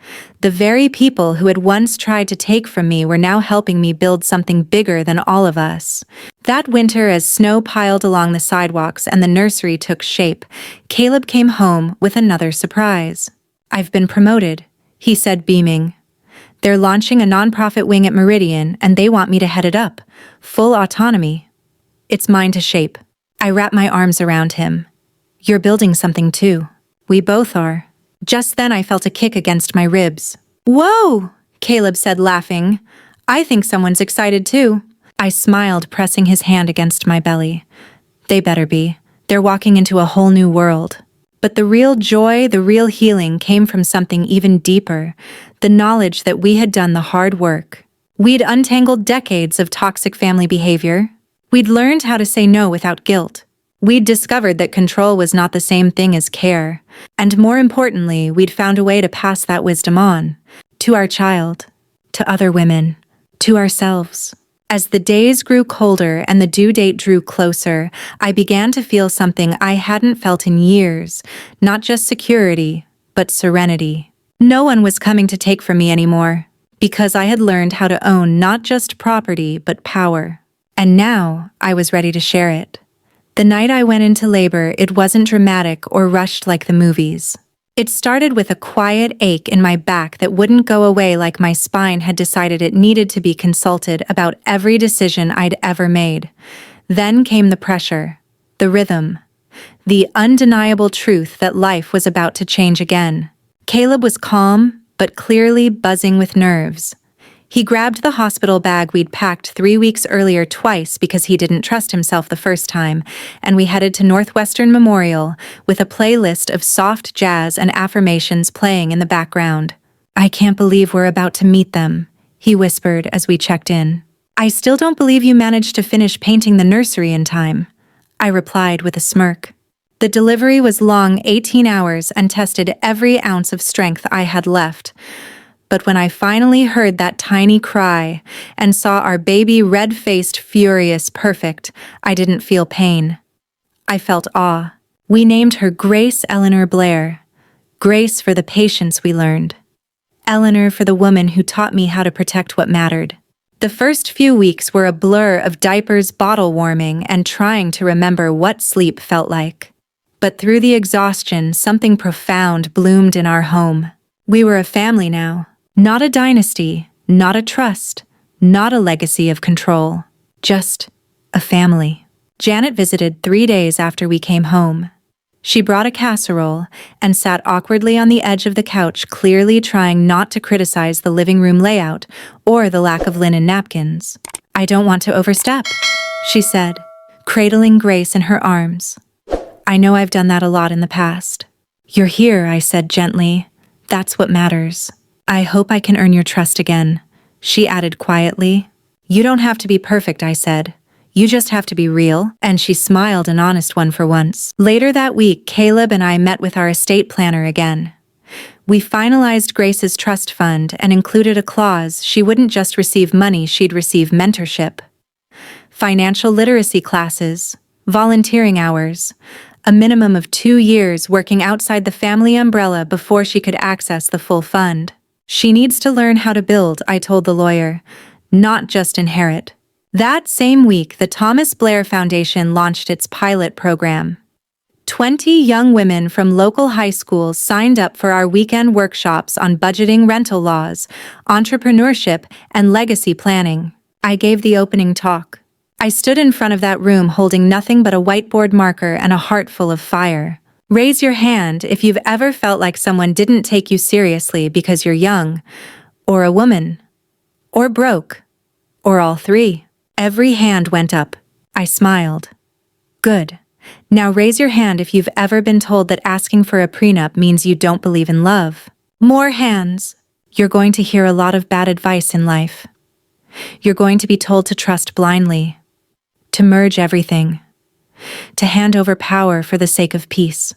The very people who had once tried to take from me were now helping me build something bigger than all of us. That winter, as snow piled along the sidewalks and the nursery took shape, Caleb came home with another surprise. "I've been promoted," he said, beaming. "They're launching a nonprofit wing at Meridian, and they want me to head it up. Full autonomy. It's mine to shape." I wrapped my arms around him. You're building something too. We both are. Just then I felt a kick against my ribs. Whoa! Caleb said, laughing. I think someone's excited too. I smiled, pressing his hand against my belly. They better be. They're walking into a whole new world. But the real joy, the real healing came from something even deeper, the knowledge that we had done the hard work. We'd untangled decades of toxic family behavior. We'd learned how to say no without guilt. We'd discovered that control was not the same thing as care. And more importantly, we'd found a way to pass that wisdom on. To our child. To other women. To ourselves. As the days grew colder and the due date drew closer, I began to feel something I hadn't felt in years. Not just security, but serenity. No one was coming to take from me anymore. Because I had learned how to own not just property, but power. And now, I was ready to share it. The night I went into labor, it wasn't dramatic or rushed like the movies. It started with a quiet ache in my back that wouldn't go away, like my spine had decided it needed to be consulted about every decision I'd ever made. Then came the pressure, the rhythm, the undeniable truth that life was about to change again. Caleb was calm, but clearly buzzing with nerves. He grabbed the hospital bag we'd packed 3 weeks earlier twice because he didn't trust himself the first time, and we headed to Northwestern Memorial with a playlist of soft jazz and affirmations playing in the background. I can't believe we're about to meet them, he whispered as we checked in. I still don't believe you managed to finish painting the nursery in time, I replied with a smirk. The delivery was long, 18 hours, and tested every ounce of strength I had left. But when I finally heard that tiny cry and saw our baby red-faced, furious, perfect, I didn't feel pain. I felt awe. We named her Grace Eleanor Blair. Grace for the patience we learned. Eleanor for the woman who taught me how to protect what mattered. The first few weeks were a blur of diapers, bottle warming, and trying to remember what sleep felt like. But through the exhaustion, something profound bloomed in our home. We were a family now. Not a dynasty, not a trust, not a legacy of control. Just a family. Janet visited 3 days after we came home. She brought a casserole and sat awkwardly on the edge of the couch, clearly trying not to criticize the living room layout or the lack of linen napkins. I don't want to overstep, she said, cradling Grace in her arms. I know I've done that a lot in the past. You're here, I said gently. That's what matters. I hope I can earn your trust again, she added quietly. You don't have to be perfect, I said. You just have to be real, and she smiled, an honest one for once. Later that week, Caleb and I met with our estate planner again. We finalized Grace's trust fund and included a clause she wouldn't just receive money, she'd receive mentorship. Financial literacy classes, volunteering hours, a minimum of 2 years working outside the family umbrella before she could access the full fund. She needs to learn how to build, I told the lawyer, not just inherit. That same week, the Thomas Blair Foundation launched its pilot program. 20 young women from local high schools signed up for our weekend workshops on budgeting, rental laws, entrepreneurship, and legacy planning. I gave the opening talk. I stood in front of that room holding nothing but a whiteboard marker and a heart full of fire. Raise your hand if you've ever felt like someone didn't take you seriously because you're young, or a woman, or broke, or all three. Every hand went up. I smiled. Good. Now raise your hand if you've ever been told that asking for a prenup means you don't believe in love. More hands. You're going to hear a lot of bad advice in life. You're going to be told to trust blindly, to merge everything, to hand over power for the sake of peace.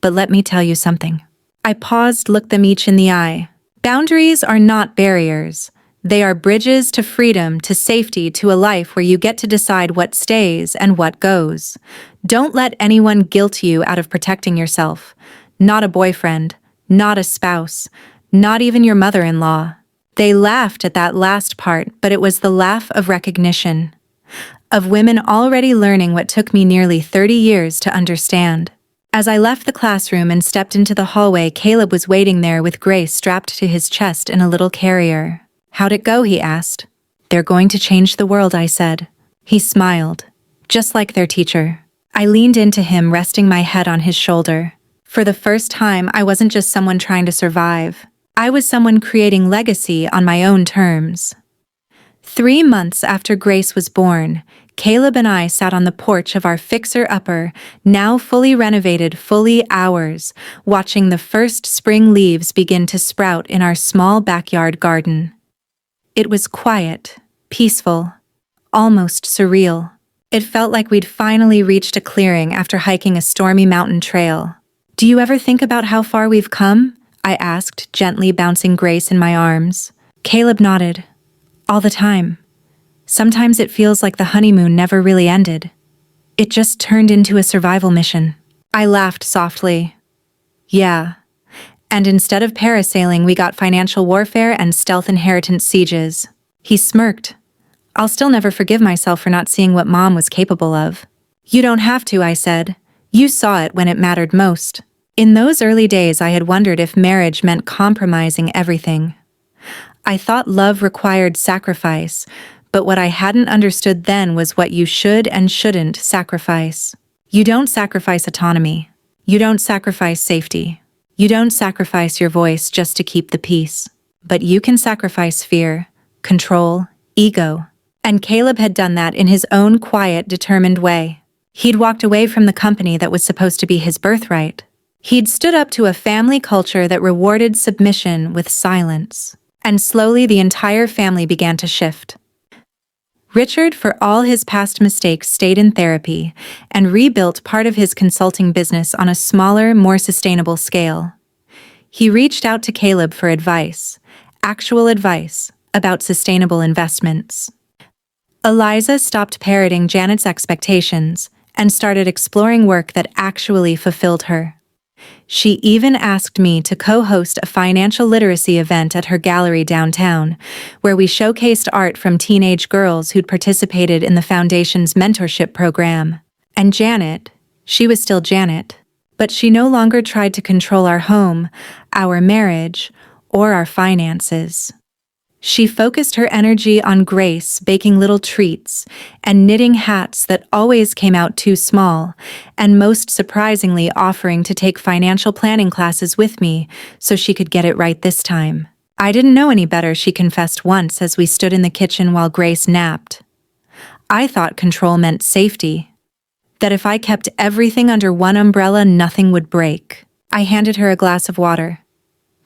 But let me tell you something. I paused, looked them each in the eye. Boundaries are not barriers. They are bridges to freedom, to safety, to a life where you get to decide what stays and what goes. Don't let anyone guilt you out of protecting yourself. Not a boyfriend, not a spouse, not even your mother-in-law. They laughed at that last part, but it was the laugh of recognition. Of women already learning what took me nearly 30 years to understand. As I left the classroom and stepped into the hallway, Caleb was waiting there with Grace strapped to his chest in a little carrier. How'd it go? He asked. They're going to change the world, I said. He smiled. Just like their teacher. I leaned into him, resting my head on his shoulder. For the first time, I wasn't just someone trying to survive. I was someone creating legacy on my own terms. 3 months after Grace was born, Caleb and I sat on the porch of our fixer-upper, now fully renovated, fully ours, watching the first spring leaves begin to sprout in our small backyard garden. It was quiet, peaceful, almost surreal. It felt like we'd finally reached a clearing after hiking a stormy mountain trail. "Do you ever think about how far we've come?" I asked, gently bouncing Grace in my arms. Caleb nodded. "All the time. Sometimes it feels like the honeymoon never really ended. It just turned into a survival mission." I laughed softly. "Yeah. And instead of parasailing, we got financial warfare and stealth inheritance sieges." He smirked. "I'll still never forgive myself for not seeing what Mom was capable of." "You don't have to," I said. "You saw it when it mattered most." In those early days, I had wondered if marriage meant compromising everything. I thought love required sacrifice, but what I hadn't understood then was what you should and shouldn't sacrifice. You don't sacrifice autonomy. You don't sacrifice safety. You don't sacrifice your voice just to keep the peace. But you can sacrifice fear, control, ego. And Caleb had done that in his own quiet, determined way. He'd walked away from the company that was supposed to be his birthright. He'd stood up to a family culture that rewarded submission with silence. And slowly the entire family began to shift. Richard, for all his past mistakes, stayed in therapy and rebuilt part of his consulting business on a smaller, more sustainable scale. He reached out to Caleb for advice, actual advice, about sustainable investments. Eliza stopped parroting Janet's expectations and started exploring work that actually fulfilled her. She even asked me to co-host a financial literacy event at her gallery downtown, where we showcased art from teenage girls who'd participated in the foundation's mentorship program. And Janet, she was still Janet, but she no longer tried to control our home, our marriage, or our finances. She focused her energy on Grace, baking little treats and knitting hats that always came out too small, and most surprisingly offering to take financial planning classes with me so she could get it right this time. "I didn't know any better," she confessed once as we stood in the kitchen while Grace napped. "I thought control meant safety. That if I kept everything under one umbrella, nothing would break." I handed her a glass of water.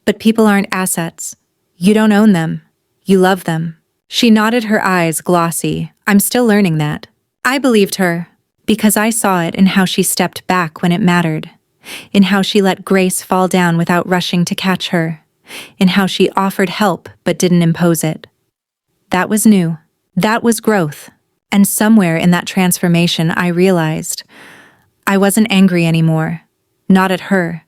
"But people aren't assets. You don't own them. You love them." She nodded, her eyes glossy. "I'm still learning that." I believed her, because I saw it in how she stepped back when it mattered, in how she let Grace fall down without rushing to catch her, in how she offered help but didn't impose it. That was new. That was growth. And somewhere in that transformation, I realized I wasn't angry anymore. Not at her.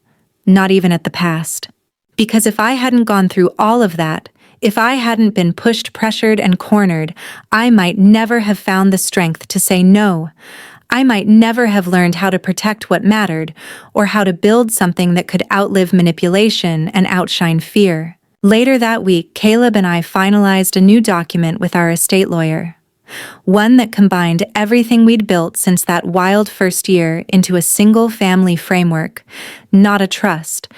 Not even at the past. Because if I hadn't gone through all of that, if I hadn't been pushed, pressured, and cornered, I might never have found the strength to say no. I might never have learned how to protect what mattered, or how to build something that could outlive manipulation and outshine fear. Later that week, Caleb and I finalized a new document with our estate lawyer. One that combined everything we'd built since that wild first year into a single family framework. Not a trust,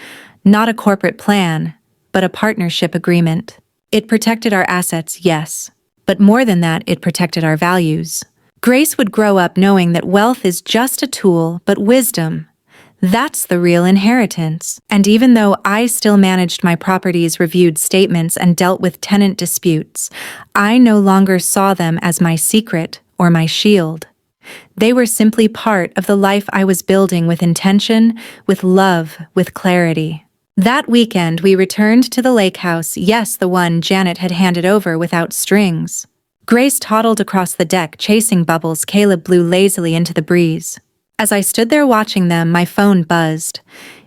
not a corporate plan, but a partnership agreement. It protected our assets, yes, but more than that, it protected our values. Grace would grow up knowing that wealth is just a tool, but wisdom, that's the real inheritance. And even though I still managed my properties, reviewed statements, and dealt with tenant disputes, I no longer saw them as my secret or my shield. They were simply part of the life I was building with intention, with love, with clarity. That weekend, we returned to the lake house, yes, the one Janet had handed over without strings. Grace toddled across the deck, chasing bubbles. Caleb blew lazily into the breeze. As I stood there watching them, my phone buzzed.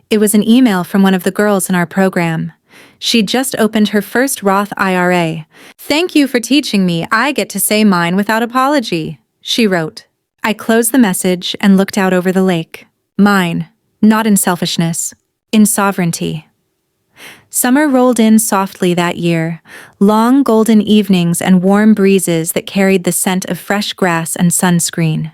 It was an email from one of the girls in our program. She'd just opened her first Roth IRA. "Thank you for teaching me. I get to say mine without apology," she wrote. I closed the message and looked out over the lake. Mine, not in selfishness, in sovereignty. Summer rolled in softly that year, long golden evenings and warm breezes that carried the scent of fresh grass and sunscreen.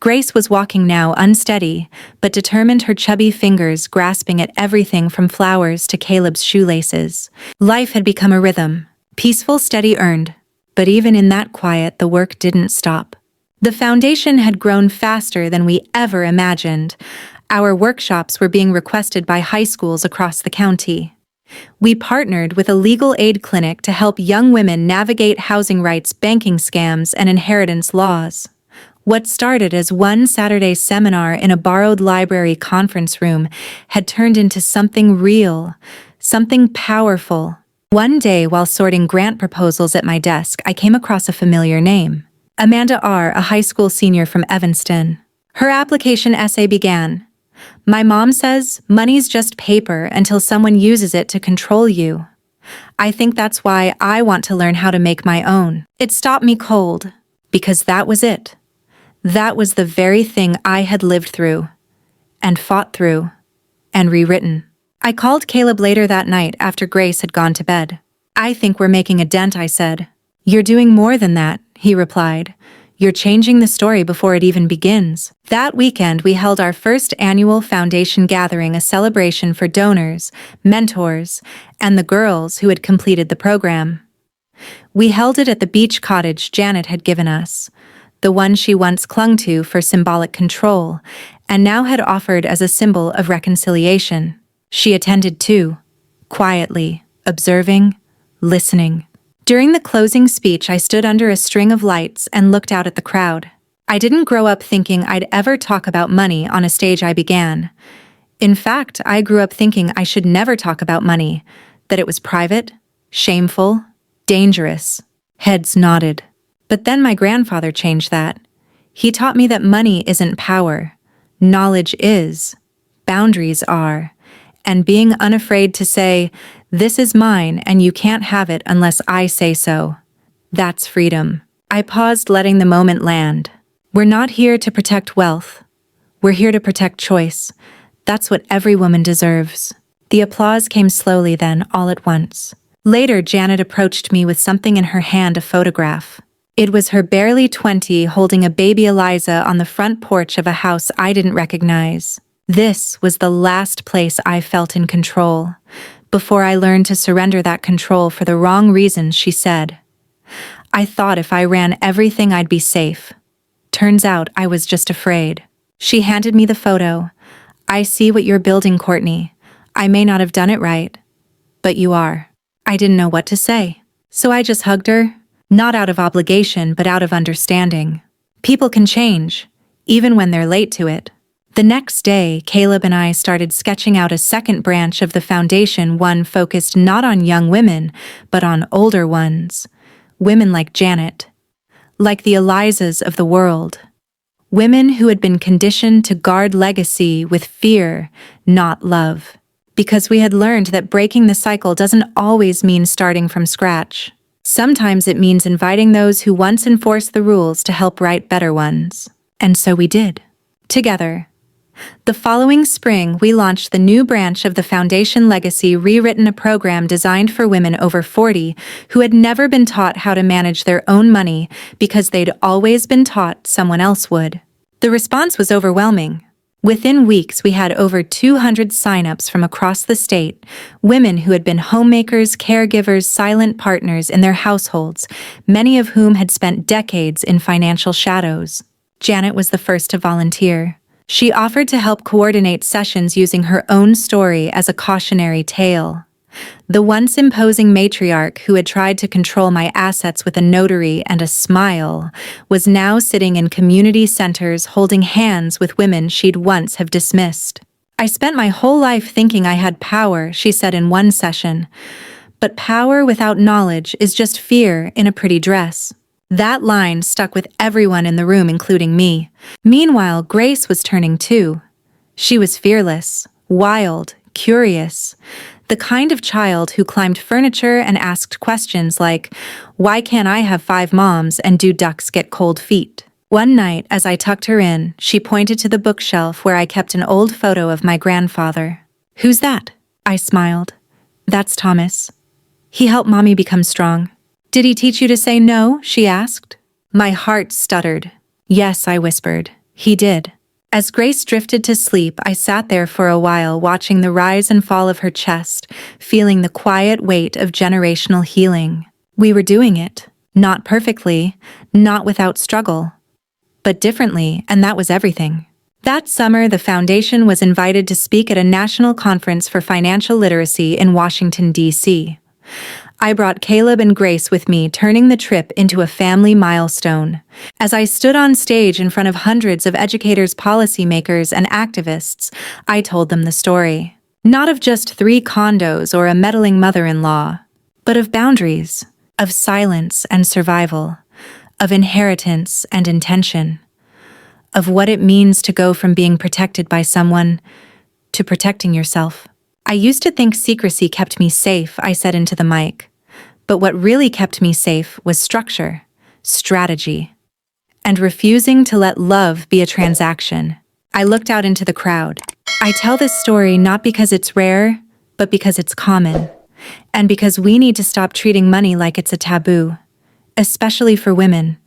Grace was walking now, unsteady, but determined, her chubby fingers grasping at everything from flowers to Caleb's shoelaces. Life had become a rhythm, peaceful, steady, earned. But even in that quiet, the work didn't stop. The foundation had grown faster than we ever imagined. Our workshops were being requested by high schools across the county. We partnered with a legal aid clinic to help young women navigate housing rights, banking scams, and inheritance laws. What started as one Saturday seminar in a borrowed library conference room had turned into something real, something powerful. One day, while sorting grant proposals at my desk, I came across a familiar name. Amanda R., a high school senior from Evanston. Her application essay began, "My mom says money's just paper until someone uses it to control you. I think that's why I want to learn how to make my own." It stopped me cold, because that was it. That was the very thing I had lived through, and fought through, and rewritten. I called Caleb later that night after Grace had gone to bed. "I think we're making a dent," I said. "You're doing more than that," he replied. "You're changing the story before it even begins." That weekend, we held our first annual foundation gathering, a celebration for donors, mentors, and the girls who had completed the program. We held it at the beach cottage Janet had given us, the one she once clung to for symbolic control, and now had offered as a symbol of reconciliation. She attended too, quietly, observing, listening. During the closing speech, I stood under a string of lights and looked out at the crowd. I didn't grow up thinking I'd ever talk about money on a stage I began. In fact, I grew up thinking I should never talk about money, that it was private, shameful, dangerous. Heads nodded. But then my grandfather changed that. He taught me that money isn't power. Knowledge is. Boundaries are. And being unafraid to say, "This is mine and you can't have it unless I say so." That's freedom. I paused, letting the moment land. We're not here to protect wealth. We're here to protect choice. That's what every woman deserves. The applause came slowly then, all at once. Later, Janet approached me with something in her hand, a photograph. It was her, barely 20, holding a baby Eliza on the front porch of a house I didn't recognize. This was the last place I felt in control, before I learned to surrender that control for the wrong reasons, she said. I thought if I ran everything I'd be safe. Turns out I was just afraid. She handed me the photo. "I see what you're building, Courtney. I may not have done it right, but you are." I didn't know what to say, so I just hugged her. Not out of obligation, but out of understanding. People can change, even when they're late to it. The next day, Caleb and I started sketching out a second branch of the foundation, one focused not on young women, but on older ones. Women like Janet. Like the Elizas of the world. Women who had been conditioned to guard legacy with fear, not love. Because we had learned that breaking the cycle doesn't always mean starting from scratch. Sometimes it means inviting those who once enforced the rules to help write better ones. And so we did. Together. The following spring, we launched the new branch of the Foundation Legacy, rewritten, a program designed for women over 40 who had never been taught how to manage their own money because they'd always been taught someone else would. The response was overwhelming. Within weeks, we had over 200 signups from across the state, women who had been homemakers, caregivers, silent partners in their households, many of whom had spent decades in financial shadows. Janet was the first to volunteer. She offered to help coordinate sessions using her own story as a cautionary tale. The once imposing matriarch who had tried to control my assets with a notary and a smile was now sitting in community centers holding hands with women she'd once have dismissed. "I spent my whole life thinking I had power," she said in one session. "But power without knowledge is just fear in a pretty dress." That line stuck with everyone in the room, including me. Meanwhile, Grace was turning too. She was fearless, wild, curious. The kind of child who climbed furniture and asked questions like, "Why can't I have 5 moms and do ducks get cold feet?" One night, as I tucked her in, she pointed to the bookshelf where I kept an old photo of my grandfather. "Who's that?" I smiled. "That's Thomas. He helped Mommy become strong." "Did he teach you to say no?" she asked. My heart stuttered. "Yes," I whispered. He did. As Grace drifted to sleep, I sat there for a while watching the rise and fall of her chest, feeling the quiet weight of generational healing. We were doing it. Not perfectly, not without struggle, but differently, and that was everything. That summer, the foundation was invited to speak at a national conference for financial literacy in Washington, D.C. I brought Caleb and Grace with me, turning the trip into a family milestone. As I stood on stage in front of hundreds of educators, policymakers, and activists, I told them the story. Not of just 3 condos or a meddling mother-in-law, but of boundaries, of silence and survival, of inheritance and intention, of what it means to go from being protected by someone to protecting yourself. I used to think secrecy kept me safe, I said into the mic. But what really kept me safe was structure, strategy, and refusing to let love be a transaction. I looked out into the crowd. I tell this story not because it's rare, but because it's common, and because we need to stop treating money like it's a taboo, especially for women,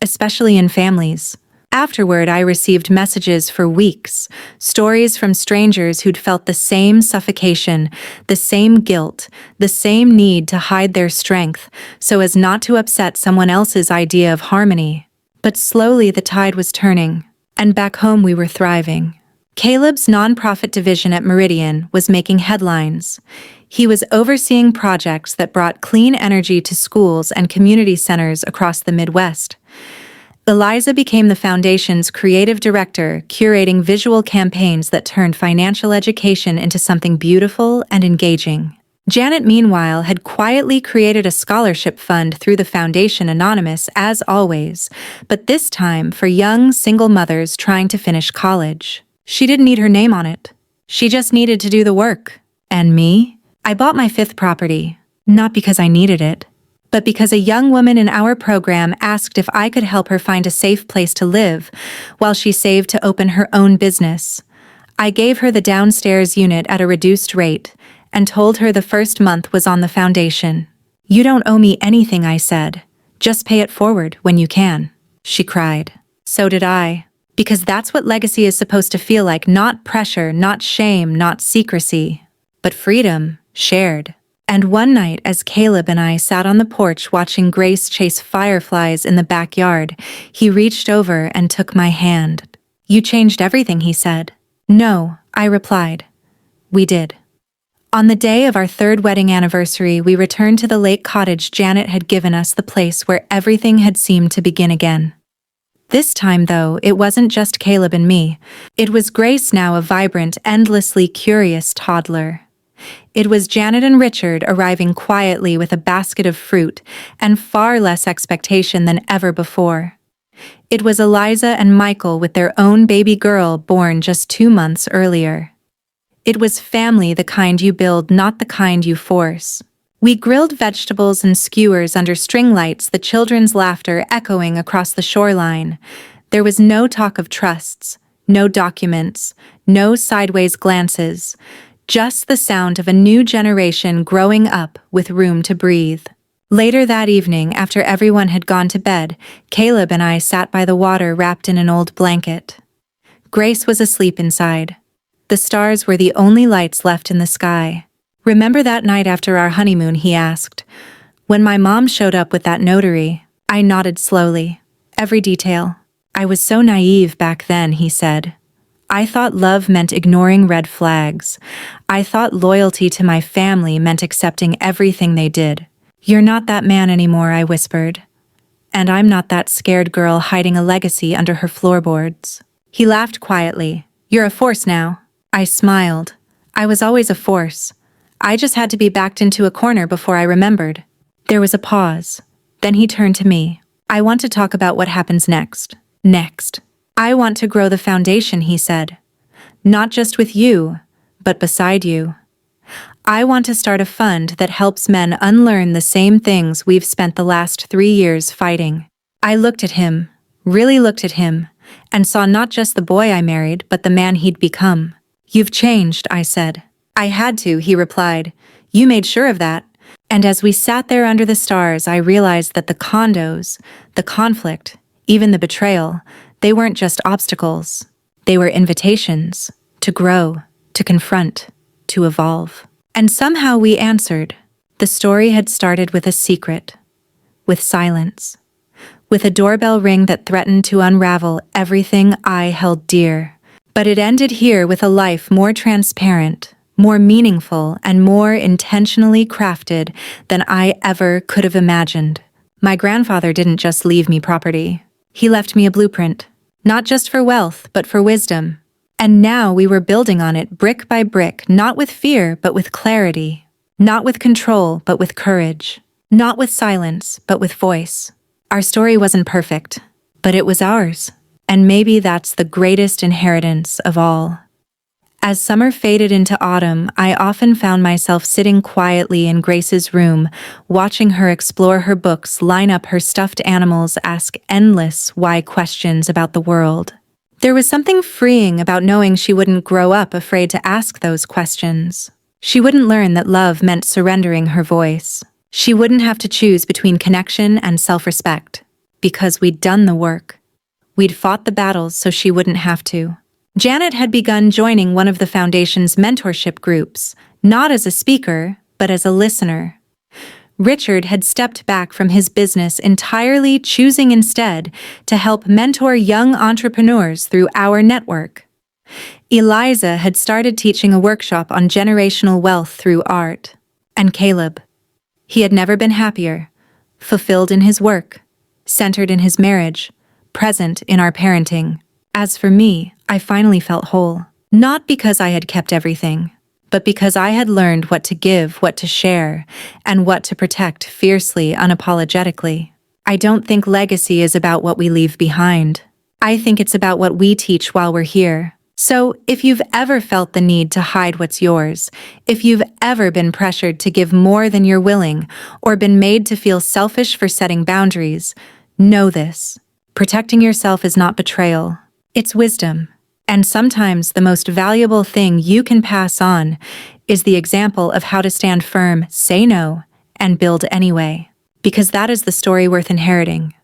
especially in families. Afterward, I received messages for weeks, stories from strangers who'd felt the same suffocation, the same guilt, the same need to hide their strength so as not to upset someone else's idea of harmony. But slowly the tide was turning, and back home we were thriving. Caleb's nonprofit division at Meridian was making headlines. He was overseeing projects that brought clean energy to schools and community centers across the Midwest. Eliza became the foundation's creative director, curating visual campaigns that turned financial education into something beautiful and engaging. Janet, meanwhile, had quietly created a scholarship fund through the foundation, anonymous as always, but this time for young, single mothers trying to finish college. She didn't need her name on it. She just needed to do the work. And me? I bought my 5th property, not because I needed it, but because a young woman in our program asked if I could help her find a safe place to live while she saved to open her own business. I gave her the downstairs unit at a reduced rate and told her the first month was on the foundation. "You don't owe me anything," I said. "Just pay it forward when you can." She cried. So did I. Because that's what legacy is supposed to feel like, not pressure, not shame, not secrecy, but freedom, shared. And one night, as Caleb and I sat on the porch watching Grace chase fireflies in the backyard, he reached over and took my hand. "You changed everything," he said. "No," I replied. "We did." On the day of our 3rd wedding anniversary, we returned to the lake cottage Janet had given us, the place where everything had seemed to begin again. This time, though, it wasn't just Caleb and me. It was Grace, now a vibrant, endlessly curious toddler. It was Janet and Richard arriving quietly with a basket of fruit and far less expectation than ever before. It was Eliza and Michael with their own baby girl born just 2 months earlier. It was family, the kind you build, not the kind you force. We grilled vegetables and skewers under string lights, the children's laughter echoing across the shoreline. There was no talk of trusts, no documents, no sideways glances. Just the sound of a new generation growing up with room to breathe. Later that evening, after everyone had gone to bed, Caleb and I sat by the water wrapped in an old blanket. Grace was asleep inside. The stars were the only lights left in the sky. "Remember that night after our honeymoon?" he asked. "When my mom showed up with that notary?" I nodded slowly. "Every detail." "I was so naive back then," he said. "I thought love meant ignoring red flags. I thought loyalty to my family meant accepting everything they did." "You're not that man anymore," I whispered. "And I'm not that scared girl hiding a legacy under her floorboards." He laughed quietly. "You're a force now." I smiled. "I was always a force. I just had to be backed into a corner before I remembered." There was a pause. Then he turned to me. "I want to talk about what happens next." "Next?" "I want to grow the foundation," he said. "Not just with you, but beside you. I want to start a fund that helps men unlearn the same things we've spent the last 3 years fighting." I looked at him, really looked at him, and saw not just the boy I married, but the man he'd become. "You've changed," I said. "I had to," he replied. "You made sure of that." And as we sat there under the stars, I realized that the condos, the conflict, even the betrayal, They weren't just obstacles. They were invitations to grow, to confront, to evolve. And somehow we answered. The story had started with a secret, with silence, with a doorbell ring that threatened to unravel everything I held dear. But it ended here with a life more transparent, more meaningful, and more intentionally crafted than I ever could have imagined. My grandfather didn't just leave me property. He left me a blueprint, not just for wealth, but for wisdom. And now we were building on it brick by brick, not with fear, but with clarity. Not with control, but with courage. Not with silence, but with voice. Our story wasn't perfect, but it was ours. And maybe that's the greatest inheritance of all. As summer faded into autumn, I often found myself sitting quietly in Grace's room, watching her explore her books, line up her stuffed animals, ask endless why questions about the world. There was something freeing about knowing she wouldn't grow up afraid to ask those questions. She wouldn't learn that love meant surrendering her voice. She wouldn't have to choose between connection and self-respect, because we'd done the work. We'd fought the battles so she wouldn't have to. Janet had begun joining one of the Foundation's mentorship groups, not as a speaker, but as a listener. Richard had stepped back from his business entirely, choosing instead to help mentor young entrepreneurs through our network. Eliza had started teaching a workshop on generational wealth through art. And Caleb. He had never been happier, fulfilled in his work, centered in his marriage, present in our parenting. As for me, I finally felt whole. Not because I had kept everything, but because I had learned what to give, what to share, and what to protect fiercely, unapologetically. I don't think legacy is about what we leave behind. I think it's about what we teach while we're here. So, if you've ever felt the need to hide what's yours, if you've ever been pressured to give more than you're willing, or been made to feel selfish for setting boundaries, know this. Protecting yourself is not betrayal. It's wisdom. And sometimes the most valuable thing you can pass on is the example of how to stand firm, say no, and build anyway. Because that is the story worth inheriting.